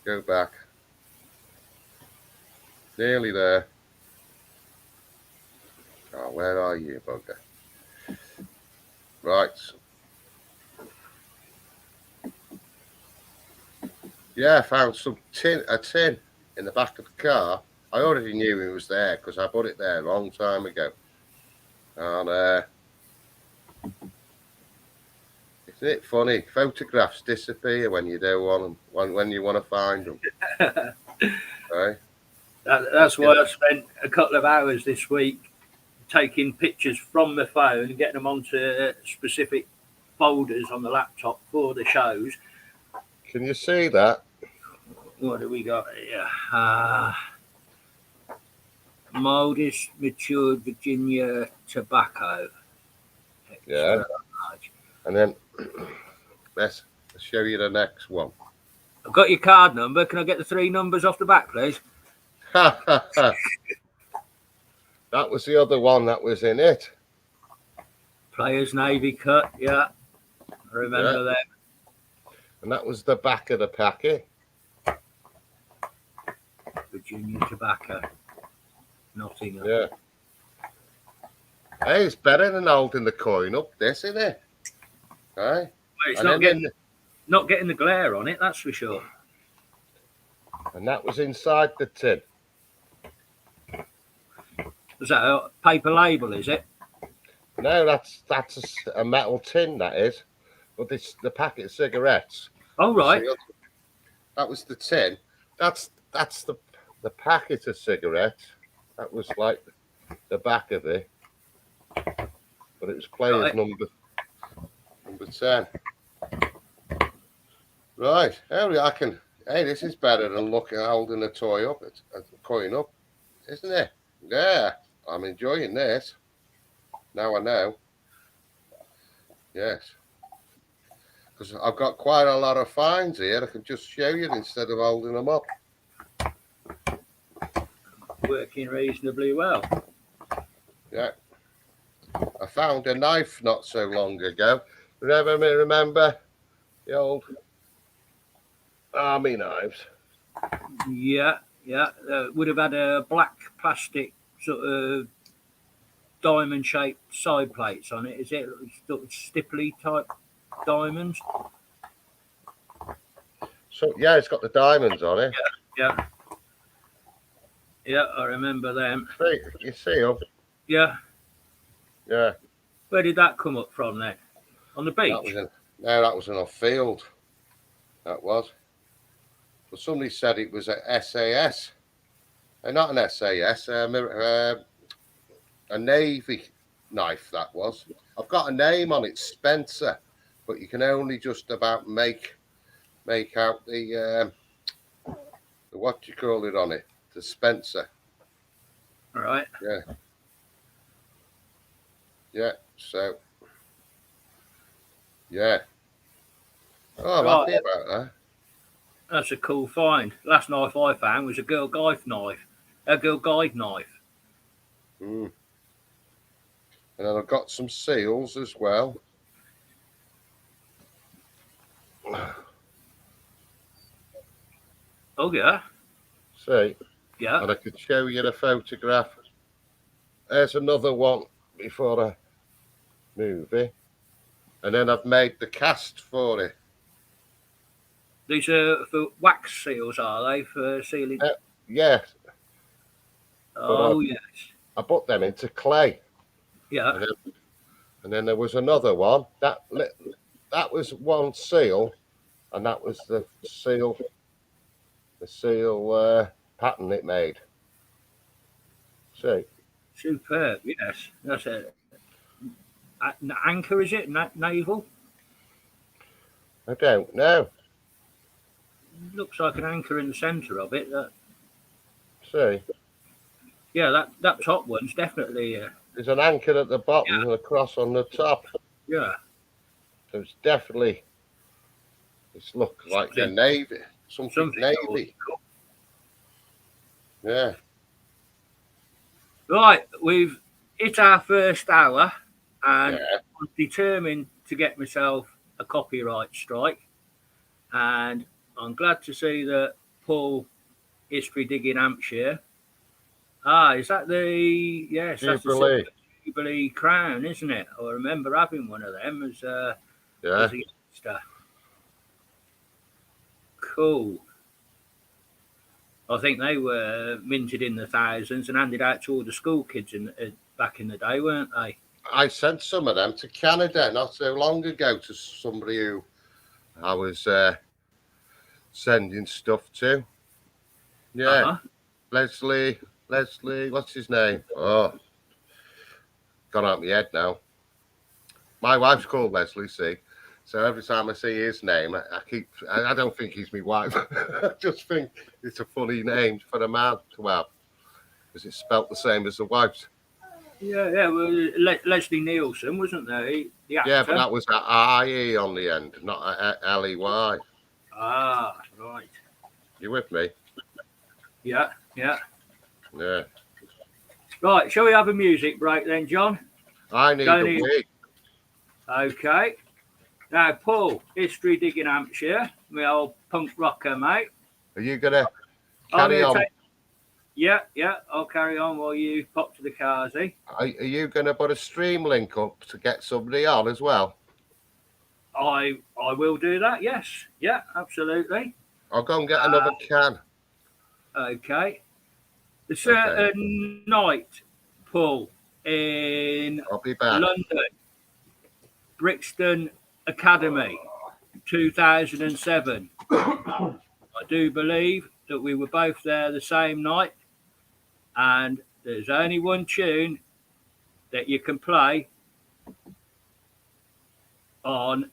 Go back. Nearly there. Oh, where are you, bugger? Right. Yeah, I found a tin in the back of the car. I already knew it was there because I put it there a long time ago. And isn't it funny? Photographs disappear when you don't want them, when you want to find them. Right? That's why I spent a couple of hours this week taking pictures from the phone and getting them onto specific folders on the laptop for the shows. Can you see that? What do we got here? Mildest matured Virginia tobacco. Yeah. And then let's show you the next one. I've got your card number. Can I get the 3 numbers off the back, please? That was the other one that was in it. Players Navy cut, yeah. I remember that. And that was the back of the packet. Virginia tobacco. Nottingham. Yeah. Hey, it's better than holding the coin up, this, isn't it? Right? Well, it's not getting the glare on it, that's for sure. And that was inside the tin. Is that a paper label, is it? No, that's a metal tin, that is. But it's the packet of cigarettes. Oh, right. That was the tin. That's the packet of cigarettes. That was like the back of it. But it was players number 10. Right. Hey, this is better than holding a toy up, a coin up, isn't it? Yeah. I'm enjoying this. Now I know. Yes. Because I've got quite a lot of finds here. I can just show you instead of holding them up. Working reasonably well. Yeah. I found a knife not so long ago. Remember the old army knives? Yeah. Would have had a black plastic sort of diamond-shaped side plates on it. Is it stipply type diamonds? So yeah, it's got the diamonds on it. Yeah. Yeah, I remember them. See, you see them? Yeah. Yeah. Where did that come up from then? On the beach? That was in a field. That was. But somebody said it was a SAS. Not an SAS, a Navy knife, that was. I've got a name on it, Spencer, but you can only just about make out the what do you call it on it? The Spencer. All right. Yeah. Yeah. So. Yeah. Oh, I'm happy about that. That's a cool find. Last knife I found was a girl guide knife. Mm. And then I've got some seals as well. Oh yeah. See? Yeah. And I could show you the photograph. There's another one before the movie. And then I've made the cast for it. These are for wax seals, are they? For sealing? Yes. Oh, yes. I put them into clay. Yeah. And then there was another one. That was one seal. And that was the seal pattern it made. See? Superb, yes. That's it. Anchor, is it? Naval? I don't know. Looks like an anchor in the centre of it. See? Yeah, that top one's definitely... There's an anchor at the bottom and a cross on the top. Yeah. So it's definitely... It looks like a navy. Something navy. Cool. Yeah. Right, we've hit our first hour and I'm determined to get myself a copyright strike. And I'm glad to see that Paul History Digging Hampshire. Is that the... Yes, Jubilee. That's the Jubilee crown, isn't it? I remember having one of them as a youngster. Cool. I think they were minted in the thousands and handed out to all the school kids back in the day, weren't they? I sent some of them to Canada not so long ago to somebody who I was sending stuff to. Yeah. Leslie, what's his name? Oh, gone out of my head now. My wife's called Leslie, see? So every time I see his name, I don't think he's my wife. I just think it's a funny name for a man to have because it's spelt the same as the wife's. Yeah. Well, Leslie Nielsen, wasn't there? The actor. Yeah, but that was an I-E on the end, not a L-E-Y. Ah, right. You with me? Yeah. Yeah. Right, shall we have a music break then, John? I need a wig. Okay. Now, Paul, History Digging Hampshire, my old punk rocker, mate. Are you going to carry on? Yeah, I'll carry on while you pop to the cars, eh? Are you going to put a stream link up to get somebody on as well? I will do that, yes. Yeah, absolutely. I'll go and get another can. Okay. A certain night, Paul, in I'll be back. London, Brixton Academy, 2007. I do believe that we were both there the same night, and there's only one tune that you can play on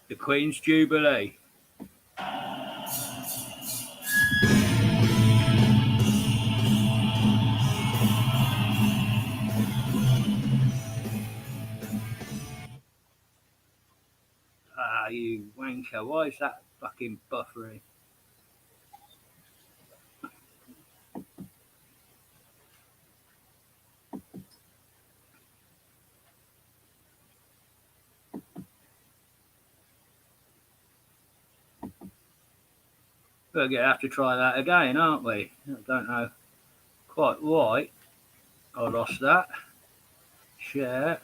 the Queen's Jubilee. You wanker, why is that fucking buffering? We're going to have to try that again, aren't we? I don't know quite why I lost that. Share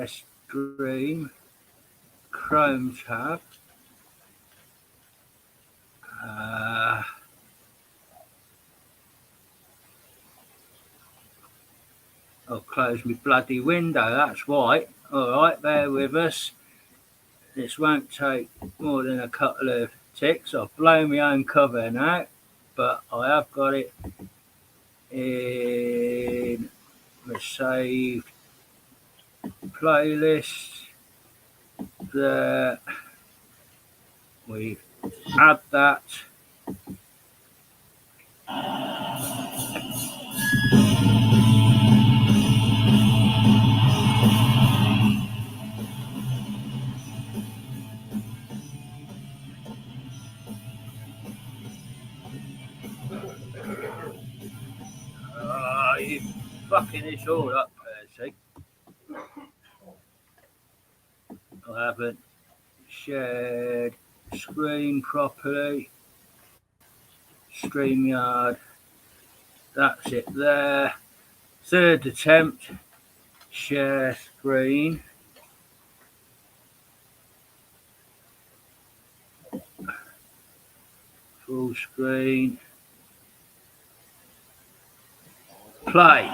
stream, Chrome tab. I'll close my bloody window, that's why. Alright, bear with us. This won't take more than a couple of ticks. I've blown my own cover now, but I have got it in the saved playlist. There, we add that. You fucking this all up, Percy. I haven't shared screen properly. StreamYard. That's it there. Third attempt. Share screen. Full screen. Play.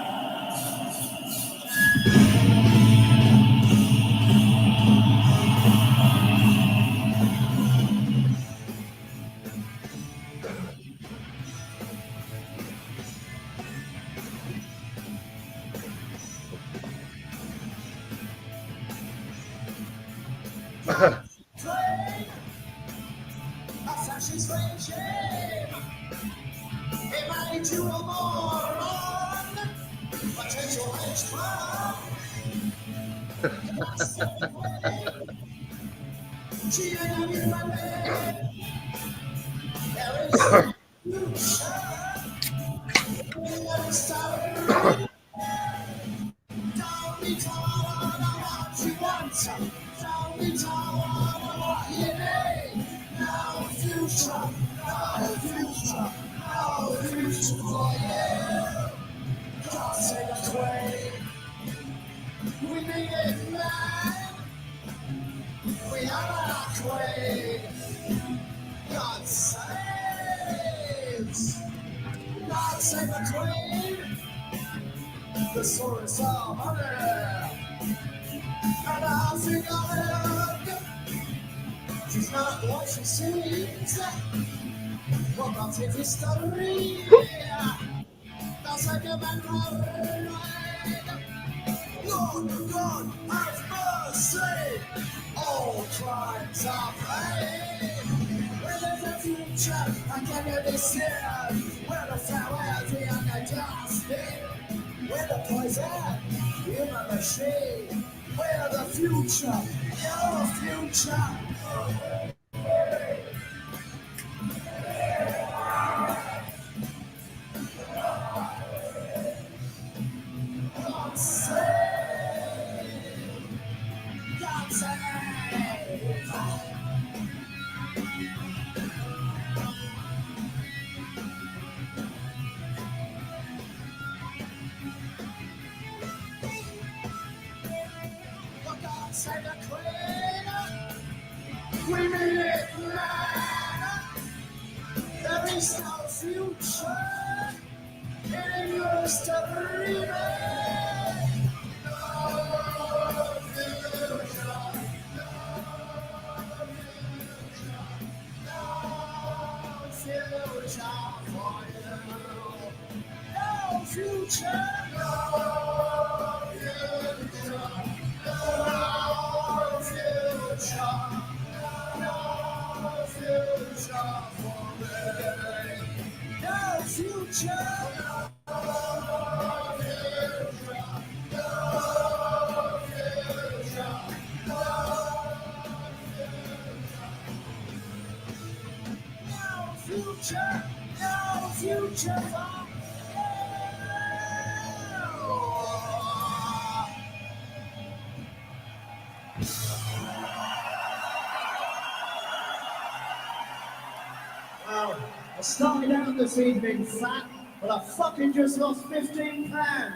I started out this evening fat, but I fucking just lost 15 pounds.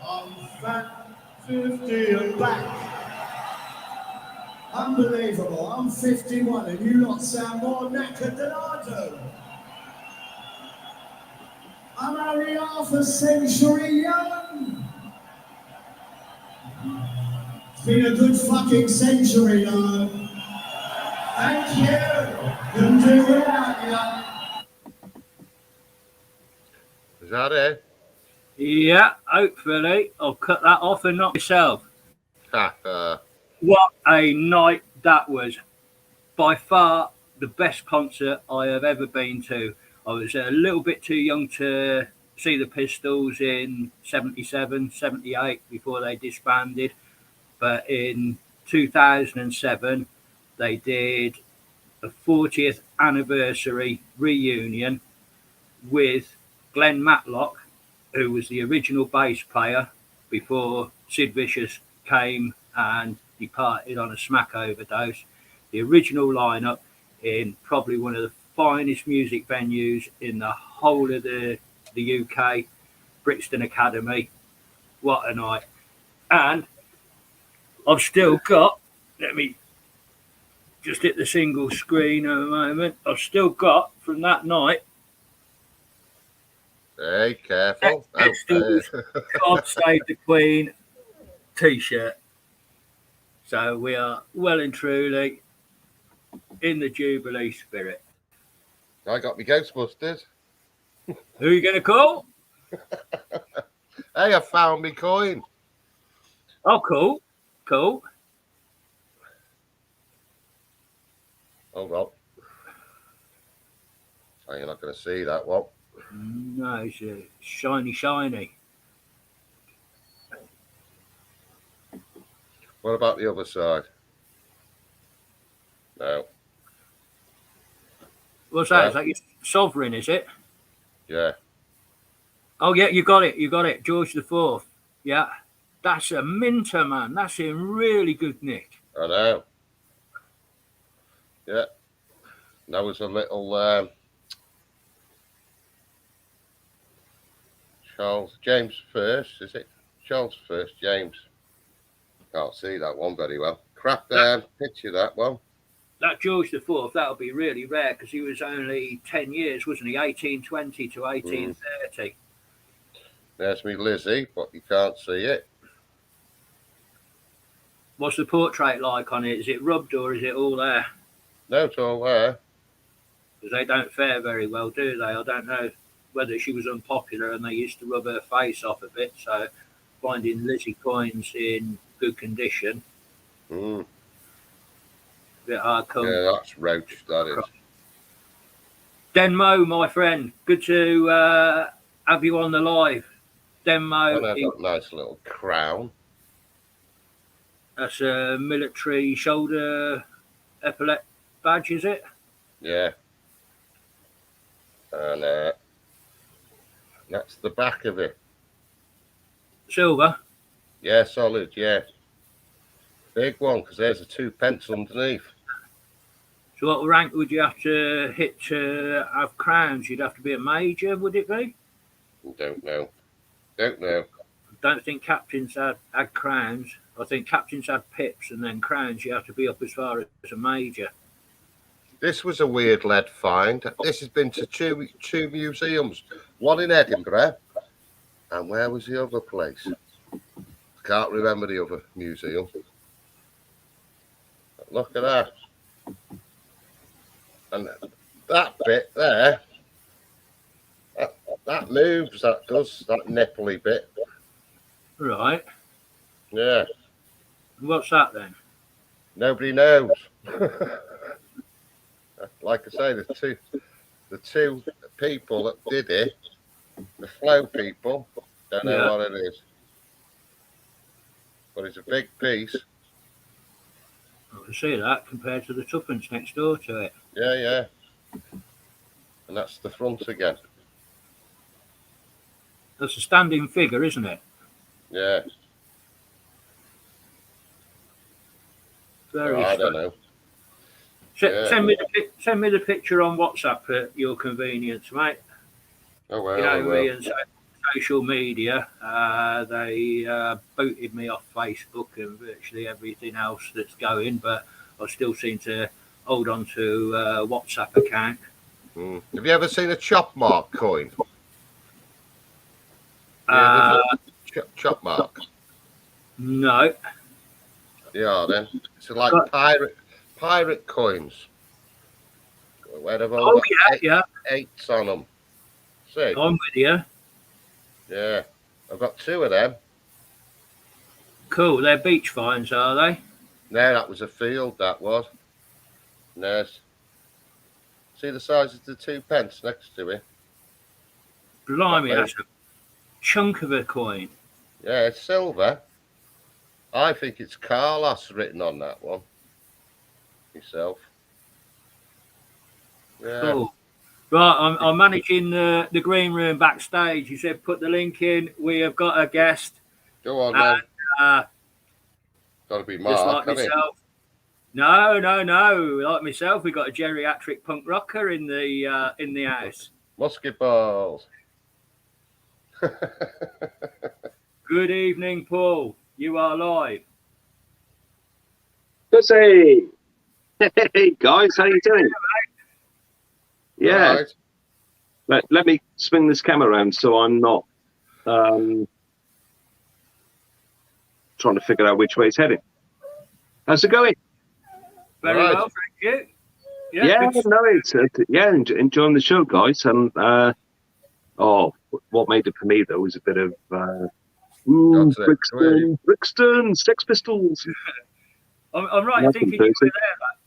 I'm fat, 50 and back. I'm Unbelievable. I'm 51 and you lot sound more knackered than I do. I'm only half a century young. It's been a good fucking century, though. Thank you. Couldn't do without you. Is that it? Yeah, hopefully. I'll cut that off and not myself. Ha, What a night that was. By far the best concert I have ever been to. I was a little bit too young to see the Pistols in 77, 78 before they disbanded. But in 2007, they did a 40th anniversary reunion with Glenn Matlock, who was the original bass player before Sid Vicious came and departed on a smack overdose. The original lineup in probably one of the finest music venues in the whole of the UK, Brixton Academy. What a night. And I've still got, let me just hit the single screen in a moment. I've still got from that night. Hey, careful. Pistols, God Save the Queen t-shirt. So we are well and truly in the Jubilee spirit. I got me Ghostbusters. Who are you going to call? Hey, I found me coin. Oh, cool. Cool. Hold on. So you're not going to see that one. No, it's shiny, shiny. What about the other side? No. What's that? Yeah. Is that your sovereign, is it? Yeah. Oh, yeah, you got it. You got it. George IV. Yeah. That's a minter, man. That's in really good nick. I know. Yeah. That was a little James first, is it? Charles first, James. Can't see that one very well. Crap picture, that one. That George IV, that'll be really rare because he was only 10 years, wasn't he? 1820 to 1830. There's me Lizzie, but you can't see it. What's the portrait like on it? Is it rubbed or is it all there? No, it's all there. Because they don't fare very well, do they? I don't know whether she was unpopular and they used to rub her face off a bit. So finding Lizzie coins in good condition, Mm. a bit hard come. Yeah, that's roach, that is. Denmo, my friend, good to have you on the live. Denmo, And I've got a nice little crown. That's a military shoulder epaulet badge, is it? Yeah. And that's the back of it. Silver. Yeah, solid, yeah. Big one, because there's a 2 pence underneath. So what rank would you have to hit to have crowns? You'd have to be a major, would it be? Don't know. Don't know. I don't think captains had crowns. I think captains had pips, and then crowns you have to be up as far as a major. This was a weird lead find. This has been to two museums. One in Edinburgh. And where was the other place? Can't remember the other museum. Look at that. And that bit there, that moves, that does, that nipply bit. Right. Yeah. What's that then? Nobody knows. Like I say, the two people that did it, the flow people, don't know what it is. But it's a big piece. I can see that compared to the tuppence next door to it. Yeah, yeah. And that's the front again. That's a standing figure, isn't it? Yeah. Very I don't know. Send me the picture on WhatsApp at your convenience, mate. Oh, well. You know me and social media. They booted me off Facebook and virtually everything else that's going. But I still seem to hold on to WhatsApp account. Have you ever seen a chop mark coin? Uh, Chop mark. no. Yeah, then it's like pirate coins. Where they've all got eights on them. See? I'm with you. Yeah, I've got 2 of them. Cool. They're beach finds, are they? No, that was a field, that was. Nice. See the size of the 2 pence next to it? Blimey, that's a chunk of a coin. Yeah, it's silver. I think it's Carlos written on that one. Myself. Yeah. Cool. Right, I'm managing the green room backstage. You said put the link in. We have got a guest. Go on, then. Got to be Mark, just like myself. No. Like myself, we got a geriatric punk rocker in the house. Musket balls. Good evening, Paul. You are live. Pussy. Hey guys, how you doing? Yeah. Right. Let me swing this camera around so I'm not trying to figure out which way it's heading. How's it going? Very well, thank you. Yeah, no, it's enjoying the show, guys. And what made it for me though was a bit of Brixton, Sex Pistols. I'm right in thinking you were there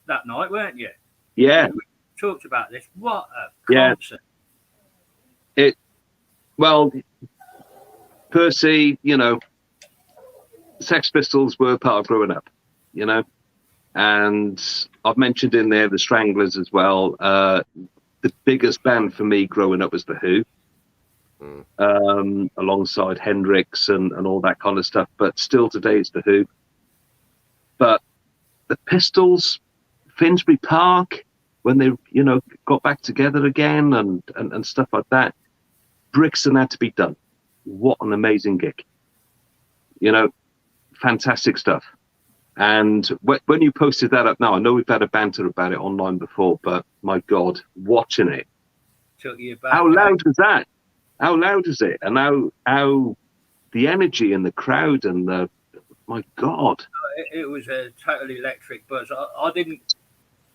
that night, weren't you? Yeah. We talked about this. What a concert. Percy, Sex Pistols were part of growing up, and I've mentioned in there the Stranglers as well. The biggest band for me growing up was The Who, alongside Hendrix and all that kind of stuff, but still today it's The Who. But the Pistols, Finsbury Park, when they, got back together again and stuff like that, Brixton had to be done. What an amazing gig. Fantastic stuff. And when you posted that up now, I know we've had a banter about it online before, but my God, watching it. Took you back. How loud was that? How loud was it? And how the energy in the crowd and my God. It was a totally electric buzz. I didn't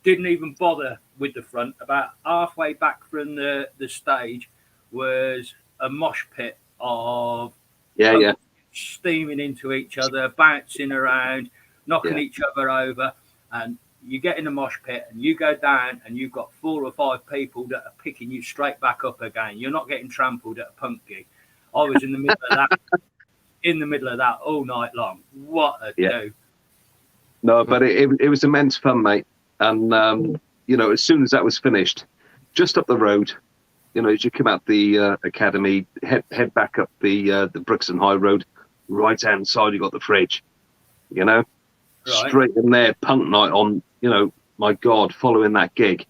even bother with the front. About halfway back from the stage was a mosh pit of steaming into each other, bouncing around, knocking each other over, and you get in the mosh pit and you go down and you've got 4 or 5 people that are picking you straight back up again. You're not getting trampled at a punk gig. I was in the middle of that, all night long. What a do. No, but it was immense fun, mate. And as soon as that was finished, just up the road, as you come out the academy, head back up the Brixton High Road, right hand side you got the fridge, straight in there, punk night on, my God, following that gig.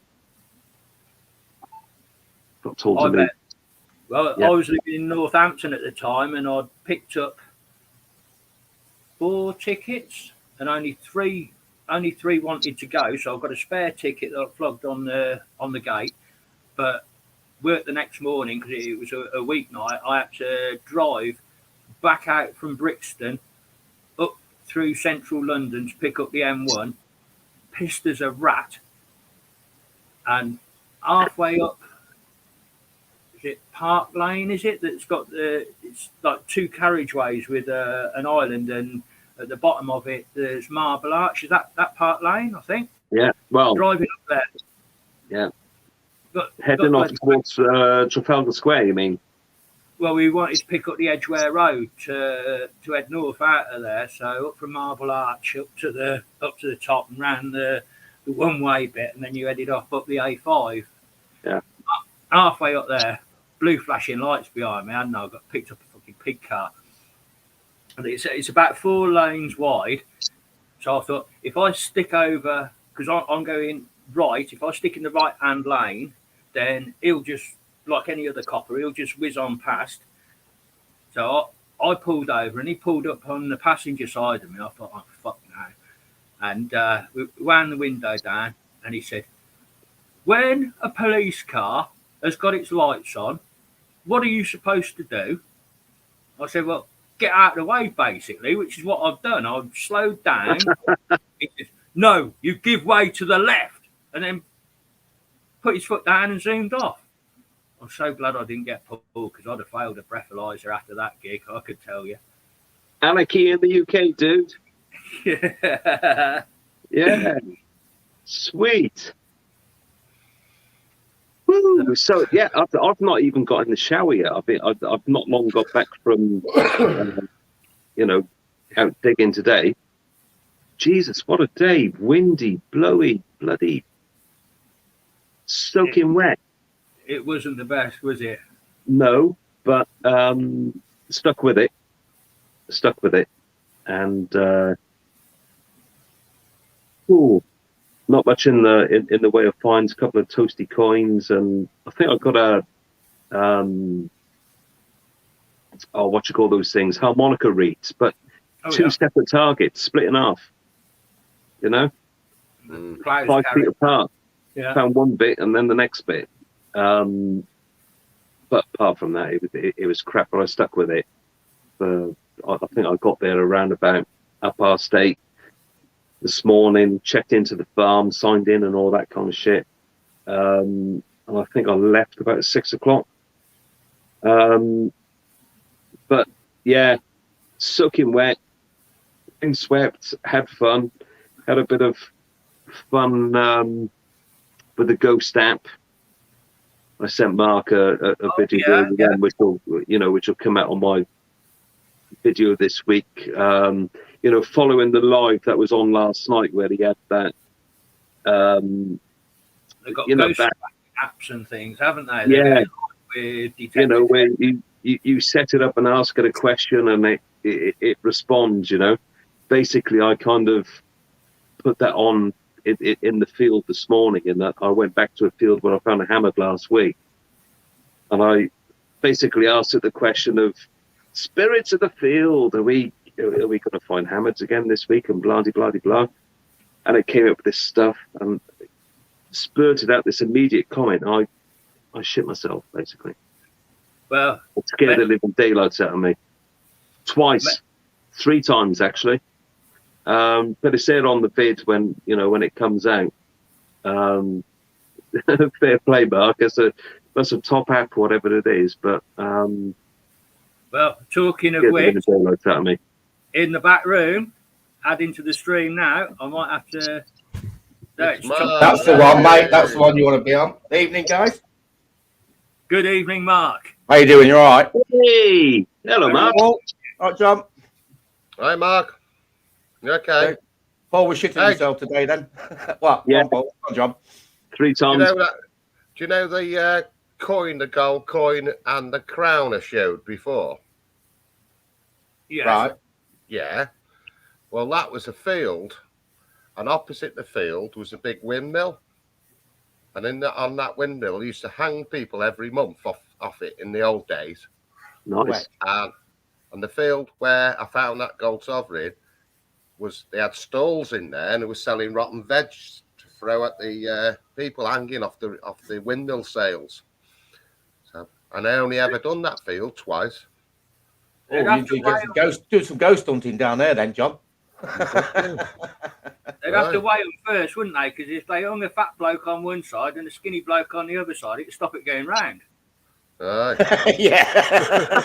Got told to me. Well, I was living in Northampton at the time, and I'd picked up 4 tickets, and only three wanted to go. So I've got a spare ticket that I flogged on the gate. But work the next morning because it was a weeknight. I had to drive back out from Brixton up through central London to pick up the M1, pissed as a rat, and halfway up, is it Park Lane, is it, that's got it's like 2 carriageways with an island, and at the bottom of it there's Marble Arch. Is that Park Lane, I think? Yeah, well, driving up there. Yeah. Heading off towards Trafalgar Square, you mean? Well, we wanted to pick up the Edgware Road to head north out of there. So up from Marble Arch up to the top and round the one-way bit, and then you headed off up the A5. Yeah. Halfway up there, blue flashing lights behind me. I got picked up a fucking pig car. And it's about 4 lanes wide. So I thought, if I stick over, because I'm going right, if I stick in the right-hand lane, then he'll just, like any other copper, he'll just whiz on past. So I pulled over and he pulled up on the passenger side of me. I thought, oh, fuck no. And we wound the window down, and he said, when a police car has got its lights on, what are you supposed to do? I said, well, get out of the way, basically, which is what I've done. I've slowed down. He said, no, you give way to the left, and then put his foot down and zoomed off. I'm so glad I didn't get pulled, because I'd have failed a breathalyzer after that gig, I could tell you. Anarchy in the UK, dude. Yeah. Yeah. Sweet. Woo. So yeah, I've not even got in the shower yet. I've not long got back from out digging today. Jesus, what a day! Windy, blowy, bloody, soaking wet. It wasn't the best, was it? No, but stuck with it, and not much in the way of finds. A couple of toasty coins, and I think I've got a what you call those things, harmonica reeds, but two separate targets, split in half. You know, 5 feet apart. Yeah. Found one bit and then the next bit. But apart from that, it was crap. But I stuck with it. I think I got there around about 8:30 this morning. Checked into the farm, signed in, and all that kind of shit. And I think I left about 6 o'clock. But yeah, soaking wet, been swept, had fun, had a bit of fun with the Ghost app. I sent Mark a video again, which will come out on my video this week. Following the live that was on last night, where he had that. They've got Ghost apps and things, haven't they? Yeah. Where you set it up and ask it a question, and it responds. Basically, I kind of put that on in the field this morning, and that I went back to a field where I found a hammer last week, and I basically asked it the question of spirits of the field, are we going to find hammers again this week, and blah blah blah, and it came up with this stuff and spurted out this immediate comment. I shit myself, basically. Well, it scared the living daylights out of me. Twice, 3 times actually. But it's there on the vid when it comes out. Fair play, Mark. That's a top app, whatever it is. But well, talking of which, in the back room, adding to the stream now, I might have to. That's the one, mate. That's the one you want to be on. Evening, guys. Good evening, Mark. How you doing? You all right? Hey, hello, Mark. All right, John. Hi, Mark. You okay? Paul was shitting himself today, then. What? Yeah. Paul. Come on, John. 3 times. Do you know the coin, the gold coin, and the crown I showed before? Yes. Right. Yeah. Well, that was a field, and opposite the field was a big windmill. And on that windmill, they used to hang people every month off it in the old days. Nice. And the field where I found that gold sovereign they had stalls in there, and they were selling rotten veg to throw at the people hanging off the windmill sails. So, and I only ever done that field twice. Oh, you do some ghost hunting down there, then, John. They'd have to weigh them first, wouldn't they? Because if they hung a fat bloke on one side and a skinny bloke on the other side, it'd stop it going round. Right. Yeah.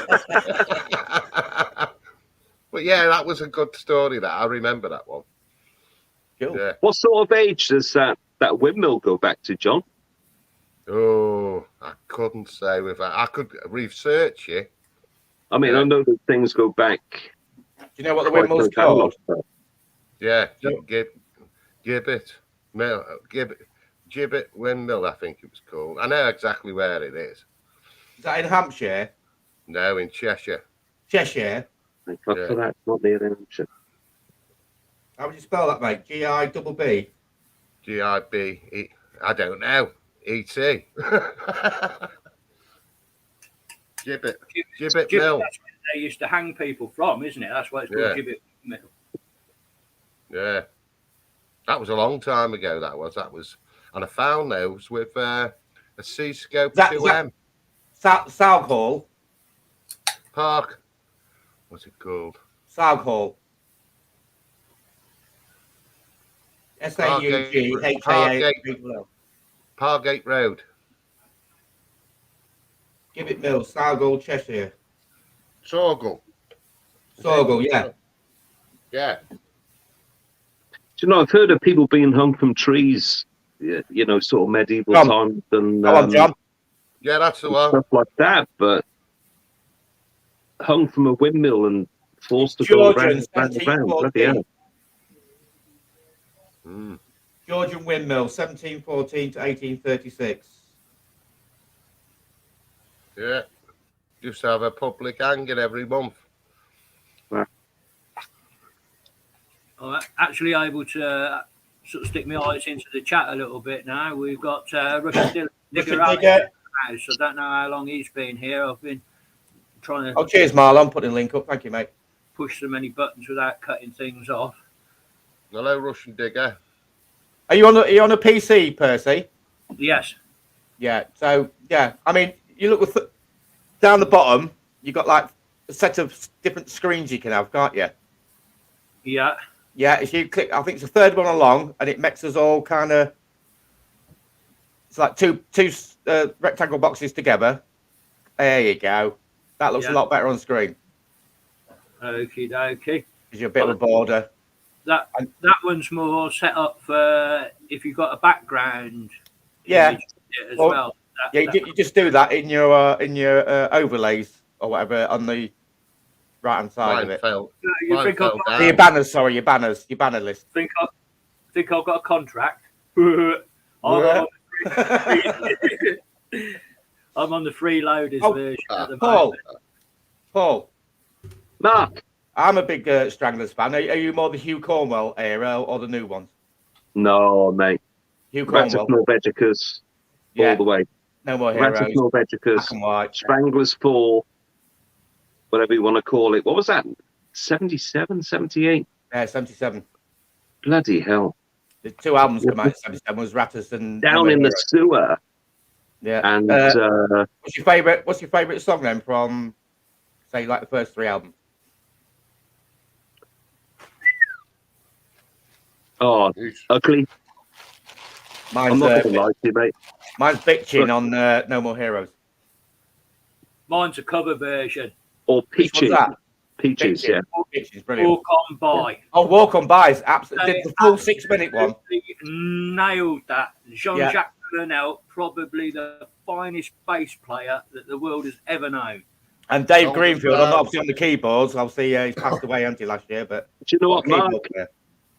But yeah, that was a good story. That I remember that one. Cool. Yeah. What sort of age does that windmill go back to, John? Oh, I couldn't say I could research it. I mean, I know that things go back. Do you know what the windmill's called? Yeah, Gibbet Windmill, I think it was called. I know exactly where it is. Is that in Hampshire? No, in Cheshire. Cheshire? Thank God for that. Not near Hampshire. How would you spell that, mate? G-I-B-B? G-I-B-E. I don't know. E-T. Gibbet Mill. That's where they used to hang people from, isn't it? That's why it's called Gibbet Mill. Yeah. That was a long time ago. That was, and I found those with a C-scope 2M. Saug Hall. Park. What's it called? Saug Hall. SAUGHAA. Pargate Road. Gibbet Mill, Saug, Cheshire. Sorghum. Yeah. Yeah. Do you know, I've heard of people being hung from trees, you know, sort of medieval times and Go on, John. Yeah, that's the one. Stuff like that, but hung from a windmill and forced to Georgian, go round and round. Bloody hell. Georgian windmill, 1714 to 1836. Yeah. Used to have a public hanging every month. I'm actually able to sort of stick my eyes into the chat a little bit now. We've got Russian Digger Daz. I don't know how long he's been here. I've been trying to. Oh, cheers, Marlon. Putting a link up. Thank you, mate. Push so many buttons without cutting things off. Hello, Russian Digger. Are you on a PC, Percy? Yes. Yeah. So yeah, I mean, you look down the bottom. You got like a set of different screens you can have, can't you? Yeah. Yeah. If you click, I think it's the third one along, and it makes us all kind of. It's like two rectangle boxes together. There you go. That looks a lot better on screen. Okie dokie. Gives you a bit of a border. That one's more set up for if you've got a background. Yeah. As well. You just do that in your overlays or whatever on the right hand side of it. Your banners, sorry, your banner list. Think I've got a contract. I'm on the freeloaders version at the moment. Paul. Mark. I'm a big Stranglers fan. Are you more the Hugh Cornwell era or the new ones? No, mate. Hugh Cornwell. Norvegicus, all the way. No More Heroes. Norvegicus, Stranglers 4, whatever you want to call it. What was that? 77, 78? Yeah, 77. Bloody hell. The two albums come out in 77 was Rattus and Down in the Sewer. Yeah. And what's your favourite song then from say like the first three albums? Oh, Ugly. Mine's, I'm not going to lie to you, mate. Mine's Bitchin' on No More Heroes. Mine's a cover version. Or Peaches. Peaches, yeah. Peaches, brilliant. Walk On By. Oh, Walk On By is absolutely. Did the full 6-minute one. Nailed that. Jean-Jacques Colonel, probably the finest bass player that the world has ever known. And Dave Greenfield, I'm not obviously on the keyboards. Obviously, he's passed away, hasn't he, last year? But do you know what, Mark?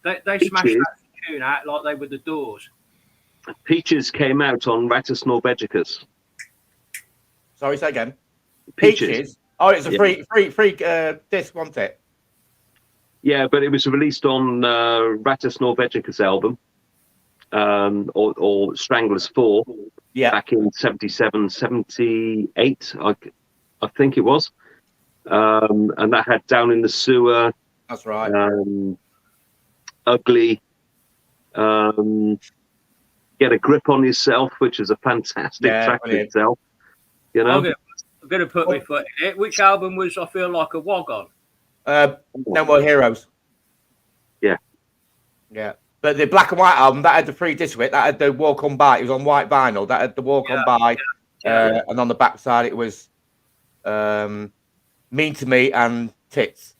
They smashed that tune out like they were the Doors. Peaches came out on Rattus Norvegicus. Sorry, say again. Peaches. Oh, it's a free disc, wasn't it? Yeah, but it was released on Rattus Norvegicus album, or Stranglers 4, back in 77, 78, I think it was. And that had Down in the Sewer. That's right. Ugly. Get a Grip on Yourself, which is a fantastic track in itself. You know, I'm going to put my foot in it. Which album was I Feel Like a Wog on? No More Heroes. Yeah. But the black and white album that had the free disc with it, that had the Walk On By. It was on white vinyl. That had the Walk On By, and on the back side it was Mean to Me and Tits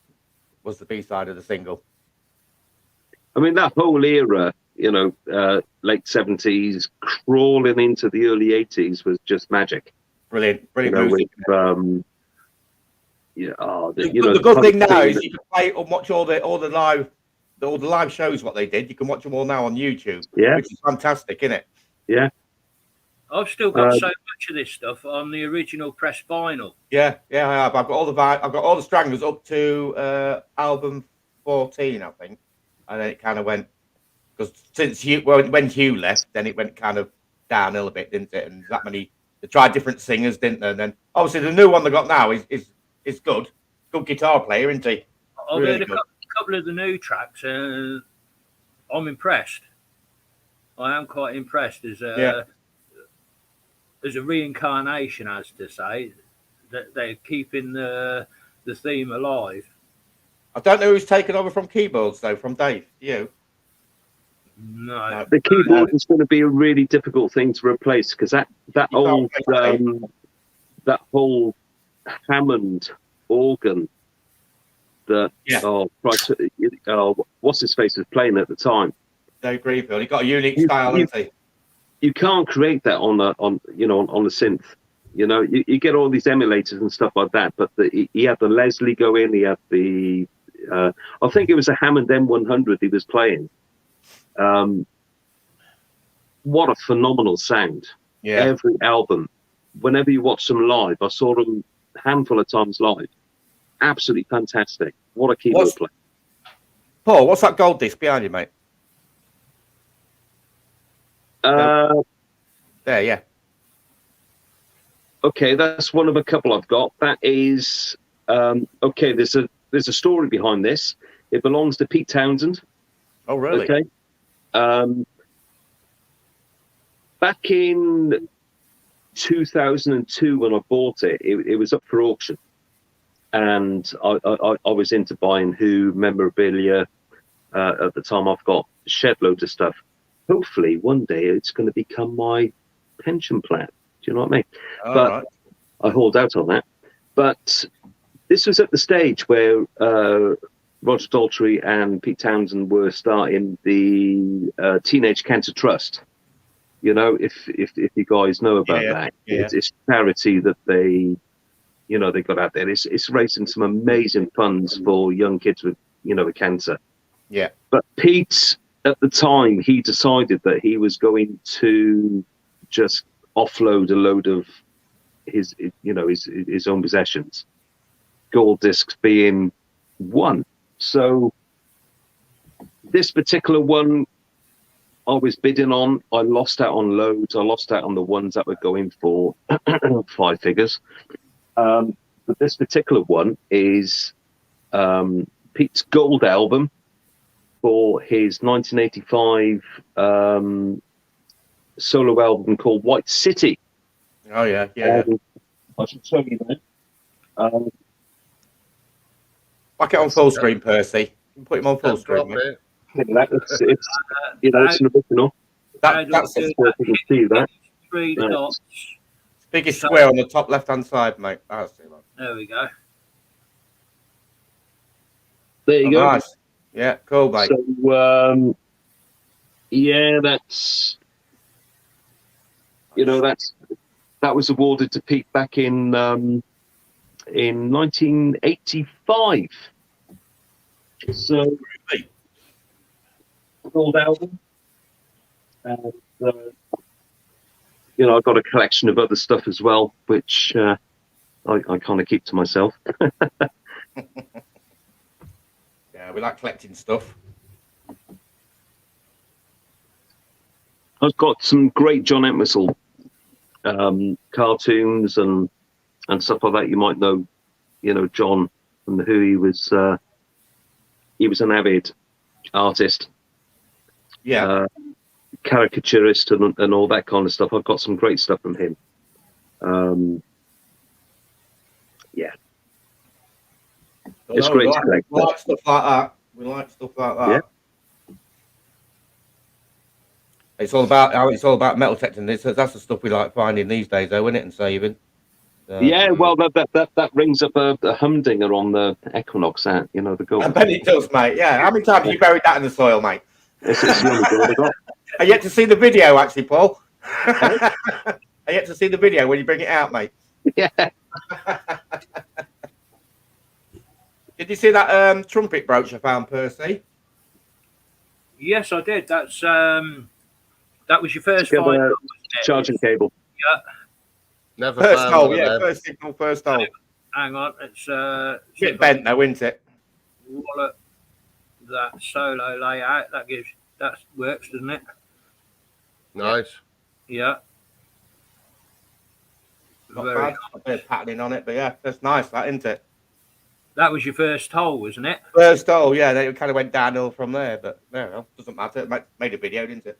was the B side of the single. I mean, that whole era, you know, late 70s, crawling into the early 80s was just magic. Brilliant music. The good thing now is you can play and watch all the live shows. What they did, you can watch them all now on YouTube. Yeah, which is fantastic, isn't it? Yeah. I've still got so much of this stuff on the original press vinyl. Yeah, I have. I've got all the Stranglers up to album 14, I think. And then it kind of went, because when Hugh left, then it went kind of downhill a bit, didn't it? And that many, they tried different singers, didn't they? And then obviously the new one they got now is good. Good guitar player, isn't he? I've heard a couple of the new tracks. I I'm impressed. I am quite impressed as a reincarnation, as to say, that they're keeping the theme alive. I don't know who's taken over from keyboards though. From Dave, you? No. The keyboard is going to be a really difficult thing to replace because that old that whole Hammond organ that what's his face was playing at the time. Dave Greenfield. He got a unique style, hasn't he? You can't create that on a synth. You know, you get all these emulators and stuff like that, but he had the Leslie go in. He had the I think it was a Hammond M100 he was playing. What a phenomenal sound! Yeah. Every album, whenever you watch them live, I saw them a handful of times live. Absolutely fantastic! What a keyboard player. Paul, what's that gold disc behind you, mate? There, yeah. Okay, that's one of a couple I've got. That is okay. There's a story behind this. It belongs to Pete Townsend. Oh, really? Okay. Back in 2002, when I bought it, it was up for auction, and I was into buying Who memorabilia at the time. I've got shed loads of stuff. Hopefully, one day it's going to become my pension plan. Do you know what I mean? But I hold out on that. But this was at the stage where Roger Daltrey and Pete Townsend were starting the Teenage Cancer Trust. You know, if you guys know about that, it's a charity that they got out there. It's raising some amazing funds for young kids with with cancer. Yeah. But Pete, at the time, he decided that he was going to just offload a load of his own possessions, gold discs being one. So this particular one I was bidding on, I lost out on loads. I lost out on the ones that were going for 5 figures. But this particular one is Pete's gold album for his 1985 solo album called White City. Oh, yeah. I should show you that. Back it on full screen, Percy. Put him on full screen. Mate. It's an original. That's you can see that. 3 dots. Biggest square on the top left-hand side, mate. There we go. There you go. Nice. Yeah, cool, mate. So, that's that was awarded to Pete back in 1985. So, gold album, and I've got a collection of other stuff as well, which I kind of keep to myself. Yeah, we like collecting stuff. I've got some great John Entwistle cartoons and stuff like that. You might know, John from the Who. He was an avid artist, caricaturist, and all that kind of stuff. I've got some great stuff from him. It's great to collect. We like stuff like that. Yeah. It's all about metal detecting. That's the stuff we like finding these days, though, isn't it? And saving. Well, that rings up a humdinger on the Equinox hat. The gold. I bet it does, mate. Yeah. How many times have you buried that in the soil, mate? It's the only gold I got. Are you yet to see the video, actually, Paul? Are you yet to see the video when you bring it out, mate? Yeah. Did you see that trumpet brooch I found, Percy? Yes, I did. That was your first find. Charging cable. Yeah. Never First found hole, one yeah. of them. First signal, first hole. Hang on, it's bit bent though, isn't it? Wallet that solo layout. That works, doesn't it? Nice. Yeah. Not bad. A bit of patterning on it, but yeah, that's nice, that, isn't it? That was your first hole, wasn't it? First hole, yeah. Then it kind of went downhill from there, but no, doesn't matter. It made a video, didn't it?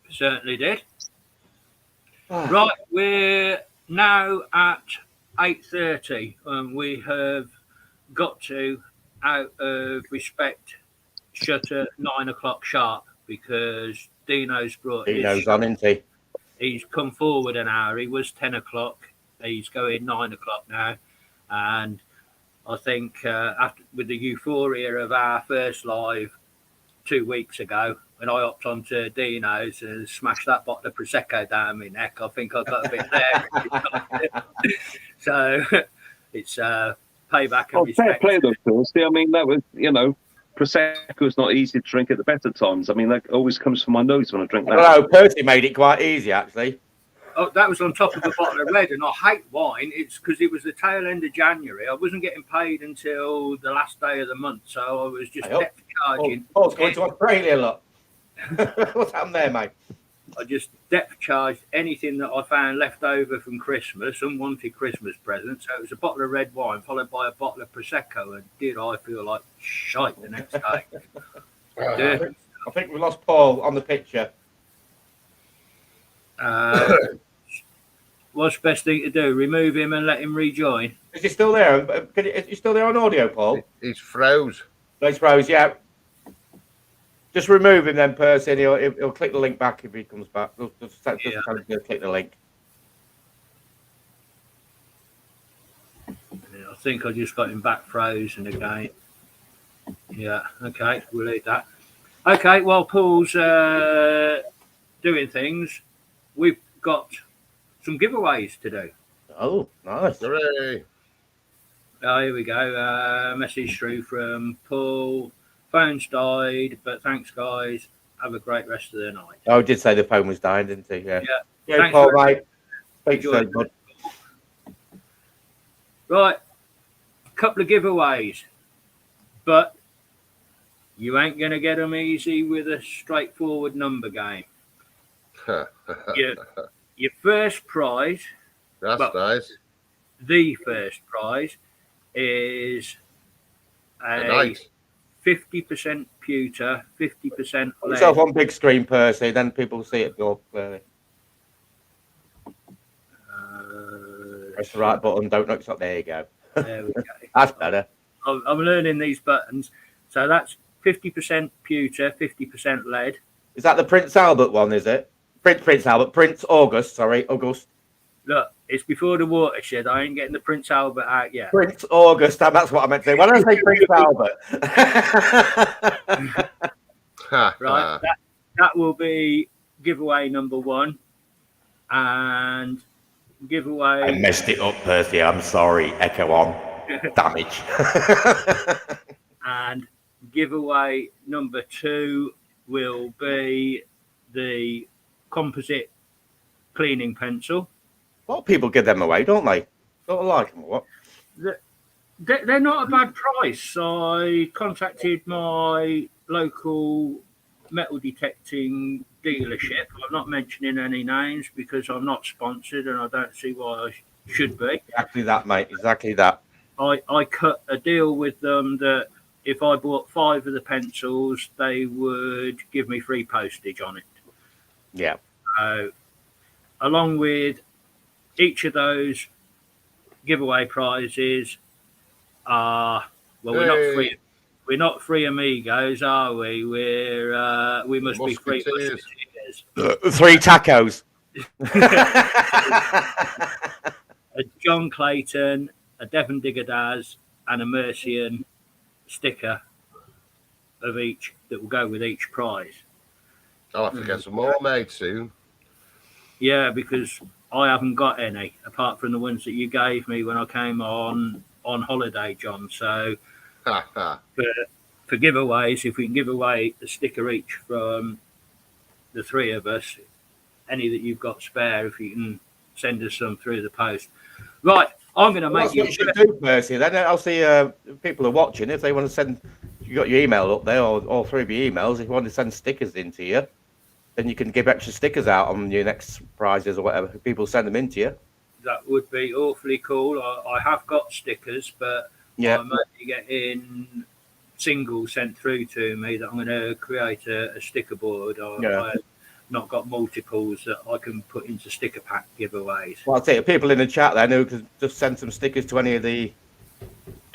Certainly did. Right, we're now at 8:30, and we have got to, out of respect, shut at 9 o'clock sharp because Dino's brought Dino's on, isn't he? He's come forward an hour. He was 10 o'clock. He's going 9 o'clock now. And I think after, with the euphoria of our first live 2 weeks ago, when I hopped onto Dino's and smashed that bottle of Prosecco down my neck, I think I got a bit there. So it's payback and respect. Fair play though, Percy. I mean, that was, Prosecco is not easy to drink at the better times. I mean, that always comes from my nose when I drink that. No, Percy made it quite easy, actually. Oh, that was on top of a bottle of red, and I hate wine. It's because it was the tail end of January. I wasn't getting paid until the last day of the month, so I was just depth charging. Paul's going to Australia, look. What's happened there, mate? I just depth charged anything that I found left over from Christmas, unwanted Christmas presents. So it was a bottle of red wine followed by a bottle of Prosecco, and did I feel like shite the next day? I think we lost Paul on the picture. What's the best thing to do? Remove him and let him rejoin? Is he still there? Is he still there on audio, Paul? He's froze. He's froze, yeah. Just remove him then, Percy, and he'll click the link back if he comes back. Just tell him to click the link. I think I just got him back frozen again. Yeah, okay, we'll leave that. Okay, while Paul's doing things, we've got some giveaways to do. Oh, nice. Hooray. Oh, here we go. Message through from Paul. Phone's died, but thanks, guys. Have a great rest of the night. Oh, he did say the phone was dying, didn't he? Yeah. Yeah, Paul, mate. Thanks so much. Right, a couple of giveaways, but you ain't going to get them easy with a straightforward number game. Your first prize, That's nice. The first prize is a 50% pewter, 50% Put lead. yourself on big screen, Percy, then people see it more clearly. Press the right button, don't knock it. There you go. There we go. That's better. I'm learning these buttons. So that's 50% pewter, 50% lead. Is that the Prince Albert one, is it? Prince August. Look, it's before the watershed. I ain't getting the Prince Albert out yet. Prince August, that's what I meant to say. Why don't I say Prince Albert? Right, that will be giveaway number one. And giveaway... I messed it up, Percy. I'm sorry. Echo on. Damage. And giveaway number two will be the composite cleaning pencil. A lot of people give them away, don't they? Don't like them or what? They're not a bad price. I contacted my local metal detecting dealership. I'm not mentioning any names because I'm not sponsored and I don't see why I should be. Exactly that, mate. Exactly that. I cut a deal with them that if I bought 5 of the pencils, they would give me free postage on it. Yeah. Along with each of those giveaway prizes are, well, we're not free amigos, are we? We must be free musketeers. 3 tacos. A John Clayton, a Devon Digger Daz, and a Mercian sticker of each that will go with each prize. I'll have to get some more made soon. Yeah, because I haven't got any apart from the ones that you gave me when I came on holiday, John. So for giveaways, if we can give away a sticker each from the 3 of us, any that you've got spare, if you can send us some through the post. Right, I'm going to make you... That's what you should do, Percy. Then I'll see people are watching. If they want to send... You got your email up there, or all 3 of your emails. If you want to send stickers into you, then you can give extra stickers out on your next prizes or whatever. People send them into you. That would be awfully cool. I have got stickers, but Yeah. I'm only getting singles sent through to me that I'm going to create a sticker board. I've not got multiples that I can put into sticker pack giveaways. Well, I'll tell you, people in the chat then who could just send some stickers to any of the.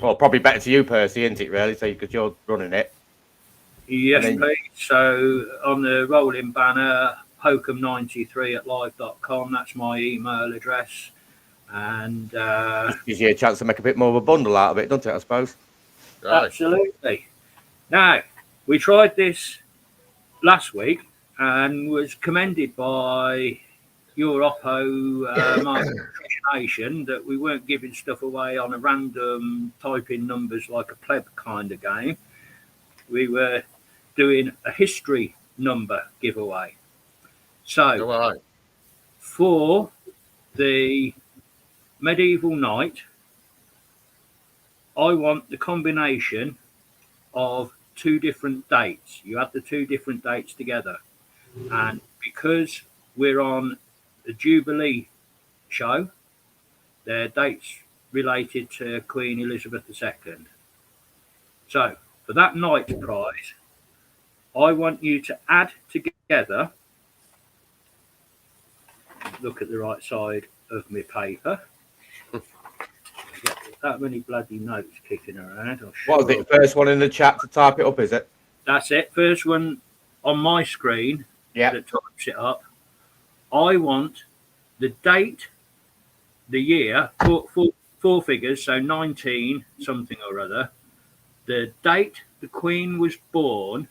Well, probably better to you, Percy, isn't it? Really, so because you're running it. Yes, then, please. So on the rolling banner, hokum93@live.com. That's my email address. And gives you a chance to make a bit more of a bundle out of it, doesn't it? I suppose. Right. Absolutely. Now, we tried this last week and was commended by your Oppo Market Nation that we weren't giving stuff away on a random typing numbers like a pleb kind of game. We were doing a history number giveaway. So, Right. for the medieval knight, I want the combination of two different dates. You add the two different dates together. And because we're on the Jubilee show, they're dates related to Queen Elizabeth II. So, for that knight's prize, I want you to add together, look at the right side of my paper, that many bloody notes kicking around. What was it? First one in the chat to type it up, is it? That's it. First one on my screen that types it up. I want the date, the year, four figures, so 19 something or other. The date the Queen was born,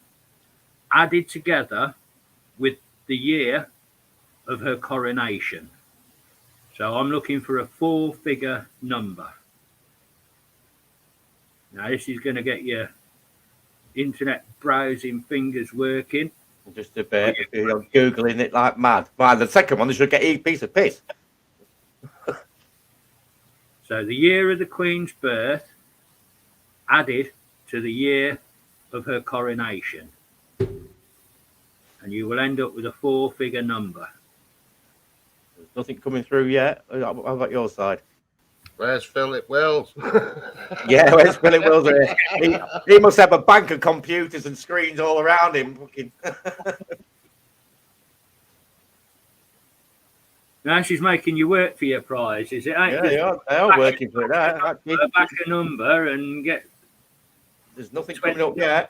added together with the year of her coronation. So I'm looking for a 4-figure number. Now this is going to get your internet browsing fingers working. Just a bit. You're Googling it like mad. Well, the second one, they should get a piece of piss. So the year of the Queen's birth added to the year of her coronation. And you will end up with a 4-figure number. There's nothing coming through yet. How about your side? Where's Philip Wills? Yeah, where's Philip Wills? He must have a bank of computers and screens all around him. Now she's making you work for your prize, is it? Yeah, they are working for that. Back a number and get. There's nothing coming up yet.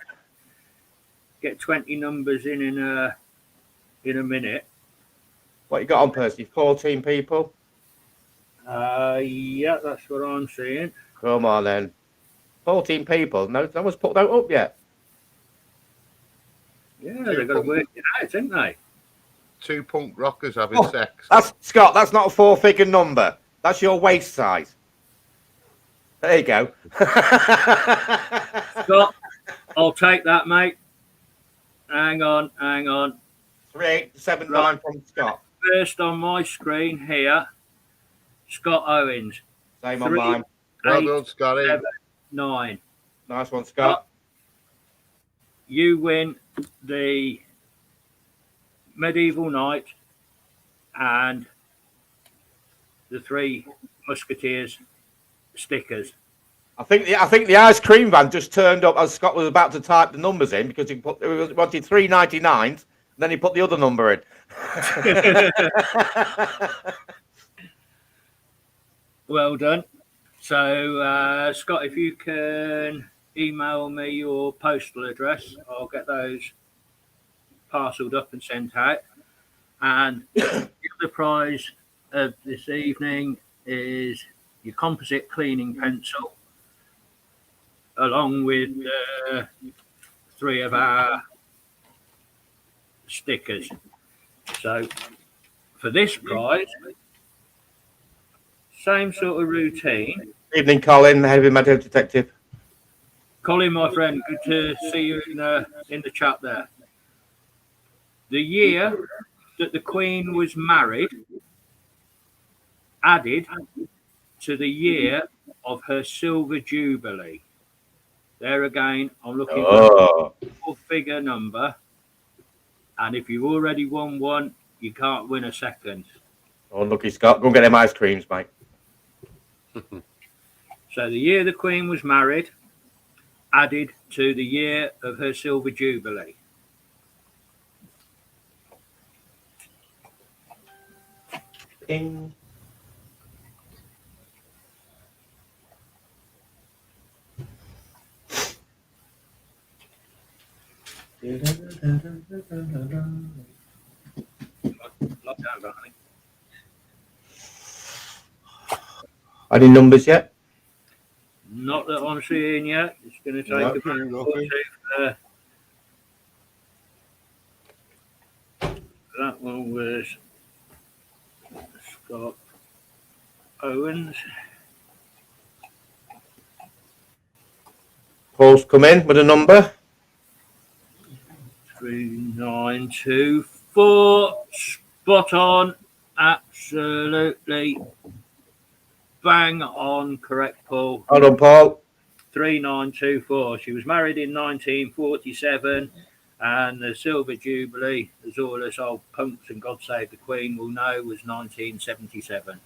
Get 20 numbers in a minute. What you got on, Percy? 14 people? Yeah, that's what I'm seeing. Come on then. 14 people. No one's put that up yet. Yeah, they've got to work it out, haven't they? 2 punk rockers having sex. That's Scott. That's not a 4-figure number. That's your waist size. There you go. Scott, I'll take that, mate. Hang on. 3879 from Scott. First on my screen here, Scott Owens. Same on mine. Well done, Scotty. 9. Nice one, Scott. You win the medieval knight and the 3 musketeers stickers. I think the ice cream van just turned up as Scott was about to type the numbers in because he wanted 3.99, and then he put the other number in. Well done. So, Scott, if you can email me your postal address, I'll get those parcelled up and sent out. And the other prize of this evening is your composite cleaning pencil, along with 3 of our stickers. So, for this prize, same sort of routine. Evening, Colin, heavy metal detective. Colin, my friend, good to see you in the chat there. The year that the Queen was married added to the year of her silver jubilee. There again, I'm looking for a 4-figure number. And if you've already won one, you can't win a second. Oh, lucky Scott. Go and get them ice creams, mate. So the year the Queen was married, added to the year of her Silver Jubilee. Ding. Any numbers yet? Not that I'm seeing yet. It's going to take a minute or two. That one was Scott Owens. Paul's come in with a number. 3924. Spot on. Absolutely bang on. Correct, Paul. Hold on, Paul. 3924. She was married in 1947, and the Silver Jubilee, as all us old punks and God Save the Queen will know, was 1977.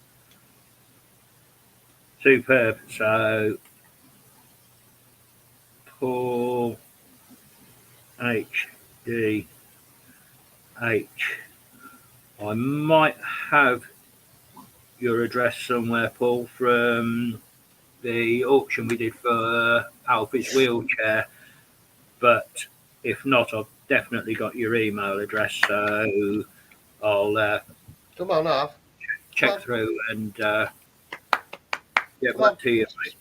Superb. So, Paul HDH. I might have your address somewhere, Paul, from the auction we did for Alfie's wheelchair, but if not, I've definitely got your email address, so I'll Come on, Alf. check through and get back to you, mate.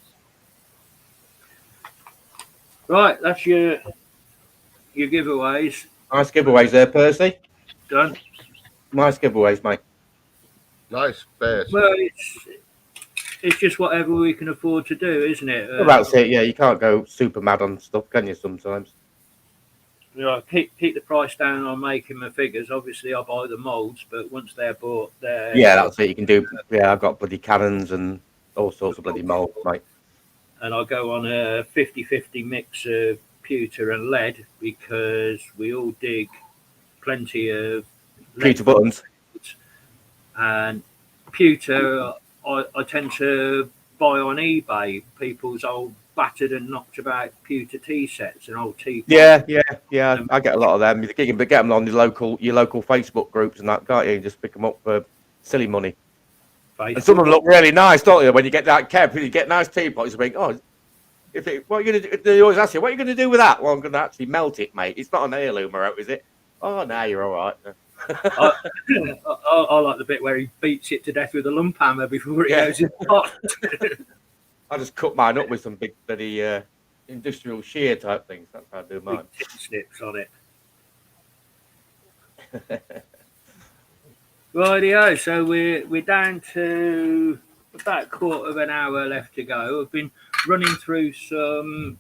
Right, that's your giveaways Nice giveaways there, Percy. done. Nice giveaways, mate. Nice bears. Well, it's just whatever we can afford to do, isn't it? Well, that's it. Yeah, you can't go super mad on stuff, can you? Sometimes. You know, keep the price down on making my figures. Obviously, I buy the molds, but once they're bought, they're Yeah, that's it. You can do. Yeah, I've got bloody cannons and all sorts of bloody molds, mate. and I go on a 50-50 mix of pewter and lead because we all dig plenty of Pewter buttons. And pewter, I tend to buy on eBay people's old battered and knocked about pewter tea sets and old tea. Yeah. I get a lot of them. You can get them on your local Facebook groups and that, can't you? Just pick them up for silly money. Facebook. And some of them look really nice, don't they? When you get that cap, you get nice teapots. You think, oh, what are you going to do? They always ask you, what are you going to do with that? Well, I'm going to actually melt it, mate. It's not an heirloom, is it? Oh, no, you're all right. I like the bit where he beats it to death with a lump hammer before it goes in the pot. I just cut mine up with some big bloody industrial shear type things. That's how I do mine. Big tin snips on it. Rightio, so we're down to about a quarter of an hour left to go. I've been running through some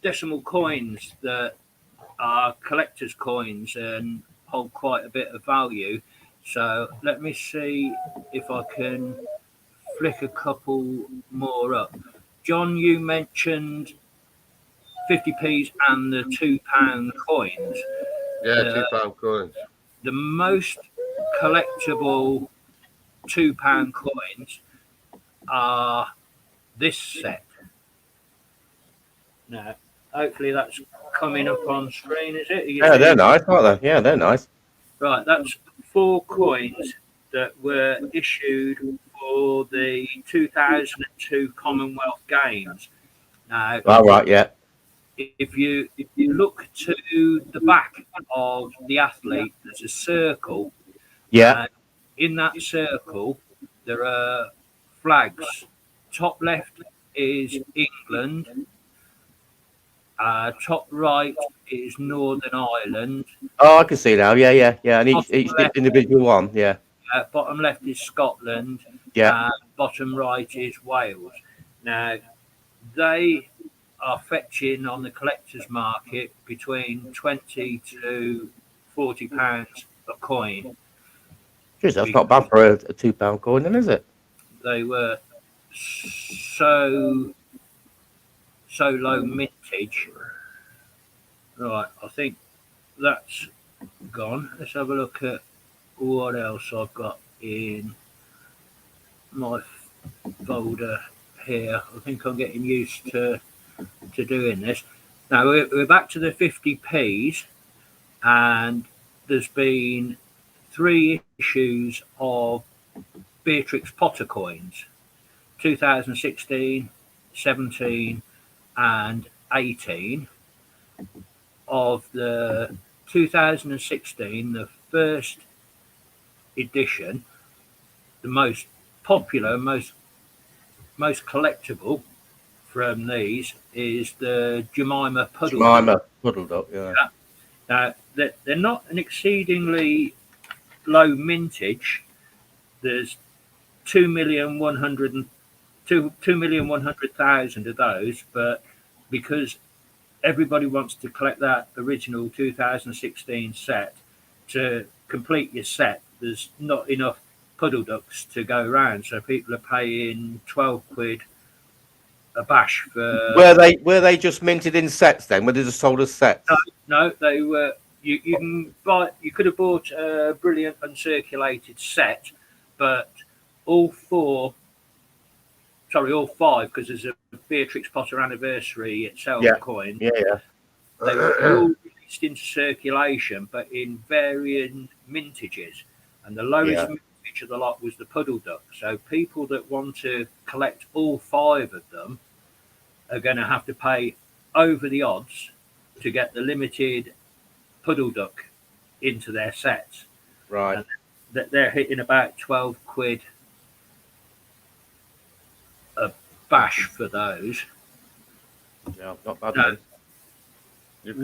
decimal coins that are collector's coins and hold quite a bit of value. So let me see if I can flick a couple more up. John, you mentioned 50p's and the £2 coins. Yeah, £2 coins. The most collectible £2 coins are this set. Now, hopefully that's coming up on screen, is it? Yeah, they're nice, aren't they? Yeah, they're nice. Right, that's 4 coins that were issued for the 2002 Commonwealth Games. Now, Right, yeah. if you look to the back of the athlete, there's a circle. Yeah. In that circle, there are flags. Top left is England. Top right is Northern Ireland. Oh, I can see now. Yeah. And each individual one. Yeah. Bottom left is Scotland. Yeah. Bottom right is Wales. Now, they are fetching on the collector's market between £20 to £40 a coin. Jeez, that's not bad for a £2 coin, then, is it? They were so low mintage. Right, I think that's gone. Let's have a look at what else I've got in my folder here. I think I'm getting used to doing this. Now we're back to the 50p's, and there's been 3 issues of Beatrix Potter coins, 2016, 17 and 18. Of the 2016, the first edition, the most popular, most collectible from these is the Jemima Puddle. Jemima Puddle Duck, yeah. Now, they're not an exceedingly low mintage. There's 2,100,000 of those, but because everybody wants to collect that original 2016 set, to complete your set, there's not enough puddle ducks to go around, so people are paying 12 quid a bash for. Were they just minted in sets then? Were they just sold as sets? No, they were. You can buy. You could have bought a brilliant uncirculated set, but all 5, because there's a Beatrix Potter anniversary itself coin. Yeah. They were all released into circulation, but in varying mintages. And the lowest mintage of the lot was the Puddle Duck. So people that want to collect all 5 of them are going to have to pay over the odds to get the limited Puddle Duck into their sets. Right. And that they're hitting about 12 quid a bash for those. Yeah, not bad. No. You've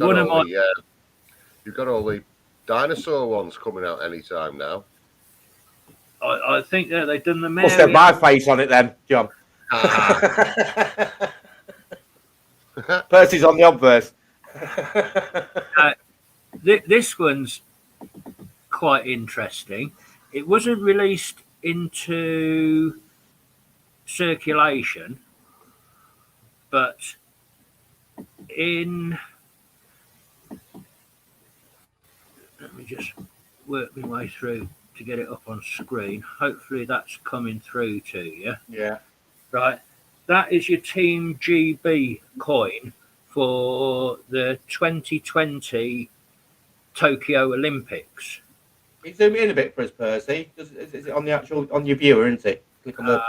got all the dinosaur ones coming out anytime now. I think that they've done the Must have my face on it then, John. Percy's on the obverse. This one's quite interesting. It wasn't released into circulation, but let me just work my way through to get it up on screen. Hopefully that's coming through to you. Yeah. Right. That is your Team GB coin for the 2020 Tokyo Olympics. Can you zoom in a bit for us, Percy? Is it on your viewer, isn't it? Click on the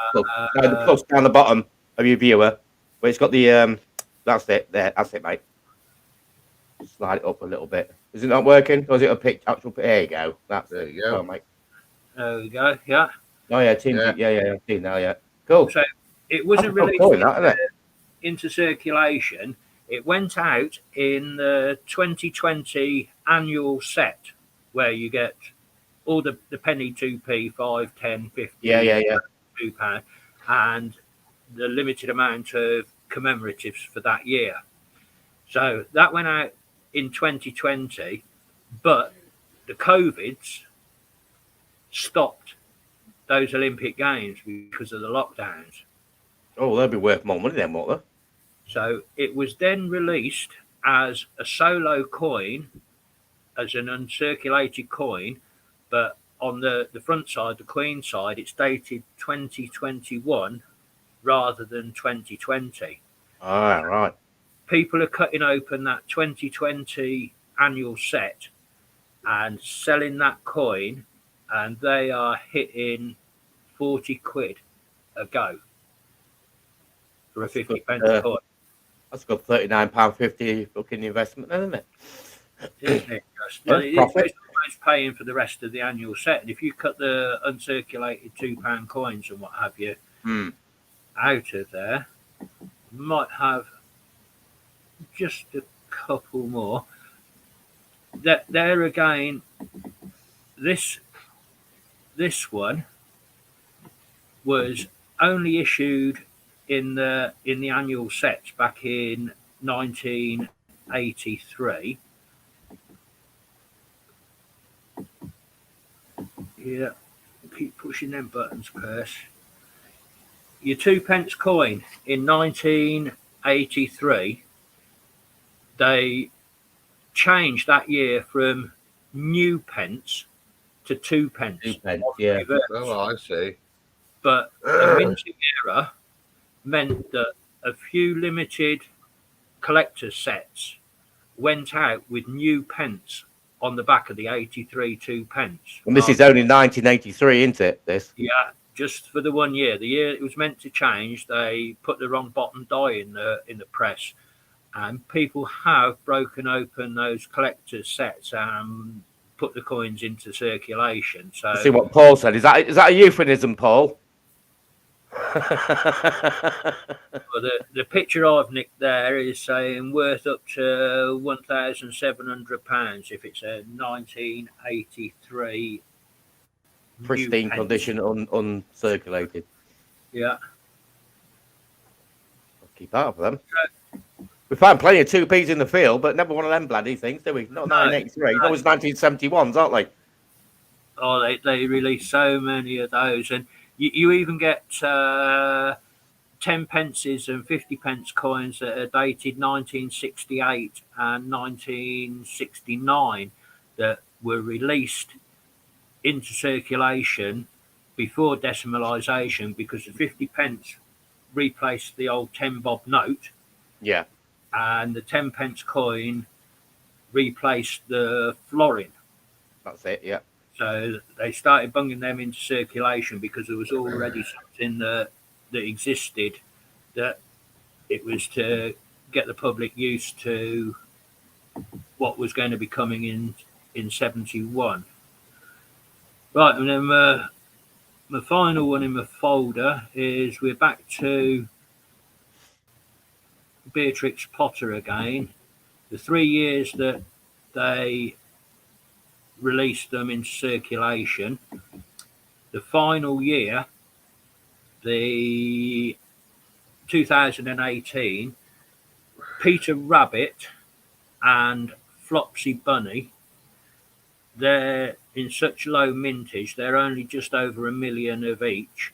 plus down the bottom of your viewer, where it's got the that's it there. That's it, mate. Slide it up a little bit. Is it not working? Or is it a actual? There you go. There you go, mate. There we go. Yeah. Oh yeah, Team. Yeah. See now, yeah. Cool. So it wasn't released into circulation. It went out in the 2020 annual set, where you get all the penny 2p, 5, 10, 50, £2, and the limited amount of commemoratives for that year. So that went out in 2020, but the COVIDs stopped those Olympic Games because of the lockdowns. Oh, they'll be worth more money then, won't they? So it was then released as a solo coin, as an uncirculated coin, but on the front side, the Queen side, it's dated 2021 rather than 2020. Ah, right. People are cutting open that 2020 annual set and selling that coin, and they are hitting 40 quid a go for a 50p coin. That's got £39.50 fucking investment, isn't it? Isn't it? But it's almost paying for the rest of the annual set. And if you cut the uncirculated £2 coins and what have you out of there, you might have just a couple more. There again, this one was only issued in the annual sets back in 1983. Yeah, keep pushing them buttons, Chris. Your 2 pence coin in 1983, they changed that year from new pence to 2 pence. 2 pence, yeah. Oh, I see. But the minting era meant that a few limited collector's sets went out with new pence on the back of the 83 2 pence. And this is only 1983, isn't it? This. Yeah, just for the 1 year. The year it was meant to change, they put the wrong bottom die in the press, and people have broken open those collector's sets and put the coins into circulation. So See what Paul said. Is that a euphemism, Paul? Well, the picture I've nicked there is saying worth up to £1,700 if it's a 1983 pristine condition, uncirculated. Yeah. I'll keep that up for them. We found plenty of 2p's in the field, but never one of them bloody things, do we? Not 1983. That was 1971s, aren't they? Oh, they released so many of those, and you even get 10 pences and 50 pence coins that are dated 1968 and 1969 that were released into circulation before decimalisation, because the 50 pence replaced the old 10 bob note. Yeah. And the 10 pence coin replaced the florin. That's it, yeah. So they started bunging them into circulation because there was already something that existed, that it was to get the public used to what was going to be coming in 71. Right, and then my final one in my folder is we're back to Beatrix Potter again. The 3 years that they released them into circulation, the final year, the 2018, Peter Rabbit and Flopsy Bunny, they're in such low mintage, they're only just over £1 million of each.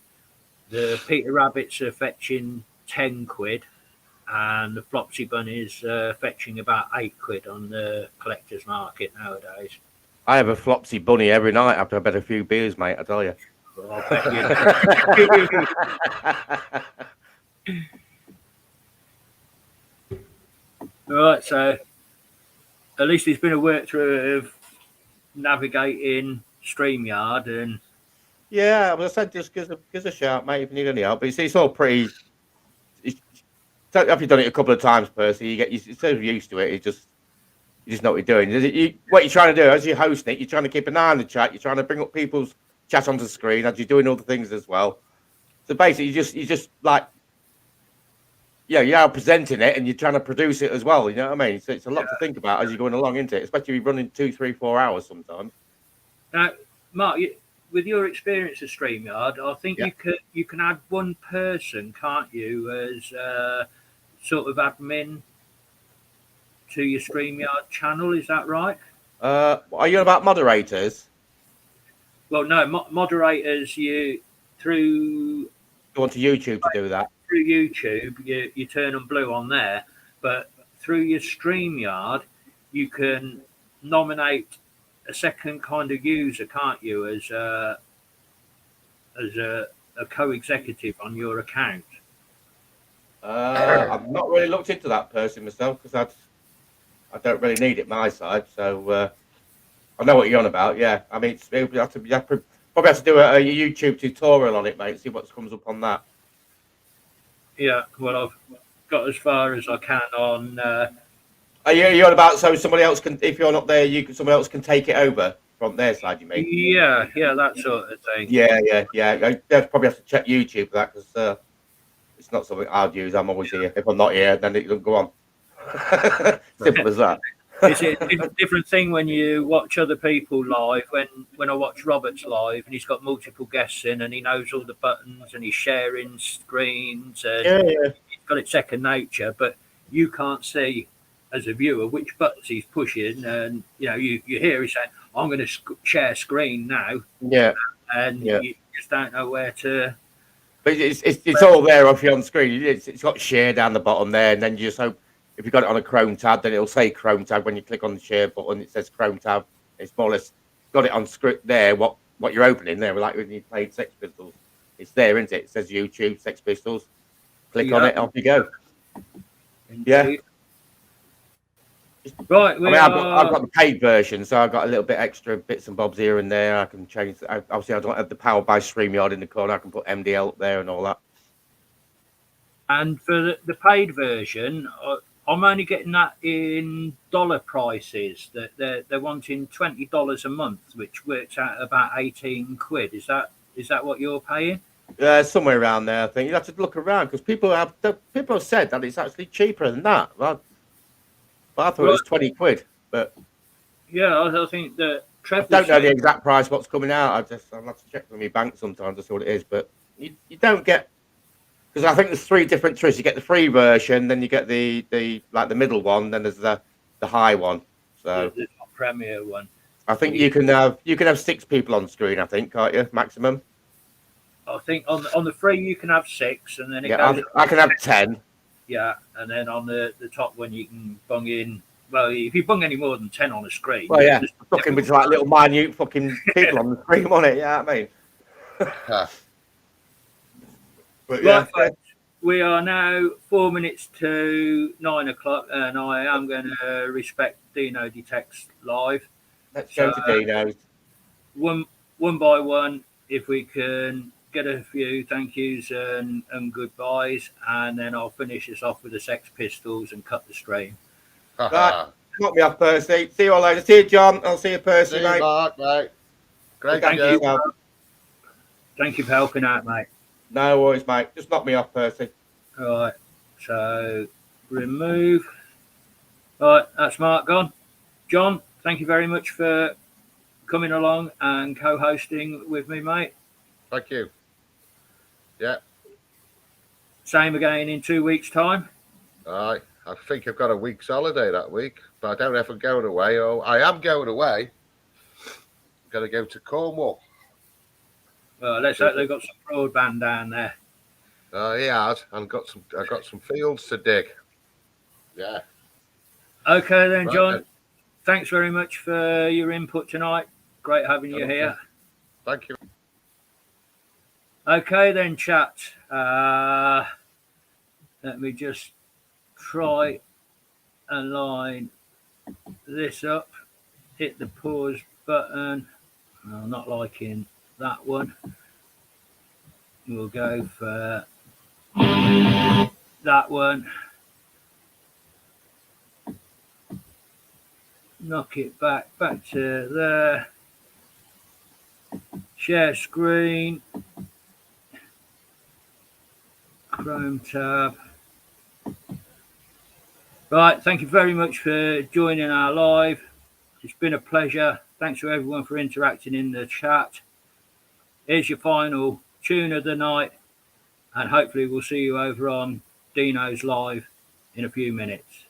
The Peter Rabbits are fetching 10 quid, and the Flopsy Bunnies fetching about 8 quid on the collector's market nowadays. I have a Flopsy Bunny every night after I've had a few beers, mate, I tell you. Well, I bet you. Right, so at least it's been a work through of navigating StreamYard, and yeah, I said just give us a shout, mate, if you need any help. But it's all pretty. After you've done it a couple of times, Percy, you're so used to it. You just know what you're doing. What you're trying to do as you're hosting it, you're trying to keep an eye on the chat. You're trying to bring up people's chat onto the screen as you're doing all the things as well. So basically, you just like, yeah, you're presenting it and you're trying to produce it as well. You know what I mean? So it's a lot to think about as you're going along into it, especially if you're running 2, 3, 4 hours sometimes. Now, Mark, with your experience of StreamYard, I think you can add one person, can't you, as sort of admin to your StreamYard channel? Is that right? Are you on about moderators? Well, no, moderators. You through. Go onto YouTube to do that. Through YouTube, you turn them blue on there, but through your StreamYard, you can nominate a second kind of user, can't you, as a co-executive on your account? I've not really looked into that person myself because I don't really need it my side. So I know what you're on about. Yeah, I mean, probably have to do a YouTube tutorial on it, mate. See what comes up on that. Yeah, well, I've got as far as I can on. Are you on about so somebody else can, if you're not there, somebody else can take it over from their side? You mean? Yeah, that sort of thing. Yeah. I probably have to check YouTube for that because it's not something I'd use. I'm always here. If I'm not here, then it doesn't go on. Simple as that. It's a different thing when you watch other people live. When I watch Robert's live and he's got multiple guests in and he knows all the buttons and he's sharing screens and he's got it second nature, but you can't see as a viewer which buttons he's pushing, and you hear he's saying, "I'm going to share screen now." Yeah, and you just don't know where to. But it's all there off you on screen. It's got share down the bottom there, and then you just hope. If you've got it on a Chrome tab, then it'll say Chrome tab. When you click on the share button, it says Chrome tab. It's more or less got it on script there. What you're opening there, like when you played Sex Pistols, it's there, isn't it? It says YouTube Sex Pistols. Click on it, off you go. Yeah. Right, I mean, I've got the paid version, so I've got a little bit extra bits and bobs here and there. I can change. Obviously, I don't have the power by StreamYard in the corner. I can put MDL up there and all that. And for the paid version, I'm only getting that in dollar prices. That they're wanting $20 a month, which works out about 18 quid. Is that what you're paying? Somewhere around there. I think you have to look around because people have said that it's actually cheaper than that. But I thought it was 20 quid. But yeah, I think that I don't know the exact price what's coming out. I'll have to check with my bank sometimes to see what it is. But you don't get, because I think there's 3 different twists. You get the free version, then you get the like the middle one, then there's the high one. So the premier one. I think you can have 6 people on screen. I think, can't you, maximum? I think on the free you can have 6, and then it goes. I can have 10. Yeah, and then on the top one you can bung in. Well, if you bung any more than 10 on a screen, well, yeah, fucking with like little minute fucking people on the screen on it. Yeah, I mean. But yeah, right, we are now 4 minutes to 9 o'clock, and I am going to respect Dino Detects live. Let's go to Dino's. One by one, if we can get a few thank yous and goodbyes, and then I'll finish this off with the Sex Pistols and cut the stream. Right, knock me off, Percy. See you all later. See you, John. I'll see you, Percy, mate. Mark, mate. Great. Thank you. Thank you for helping out, mate. No worries, mate. Just knock me off, Percy. All right. So remove. All right, that's Mark gone. John, thank you very much for coming along and co-hosting with me, mate. Thank you. Yeah. Same again in 2 weeks' time. All right. I think I've got a week's holiday that week, but I don't know if I'm going away. Oh, I am going away. I'm going to go to Cornwall. Well, let's hope they've got some broadband down there. He has, and I've got some fields to dig. Yeah. Okay then, right, John. then. Thanks very much for your input tonight. Great having you here. Thank you. Okay then, chat. Let me just try and line this up. Hit the pause button. I'm not liking that one. We'll go for that one. Knock it back to there. Share screen. Chrome tab. Right, thank you very much for joining our live. It's been a pleasure. Thanks to everyone for interacting in the chat. Here's your final tune of the night, and hopefully we'll see you over on Dino's live in a few minutes.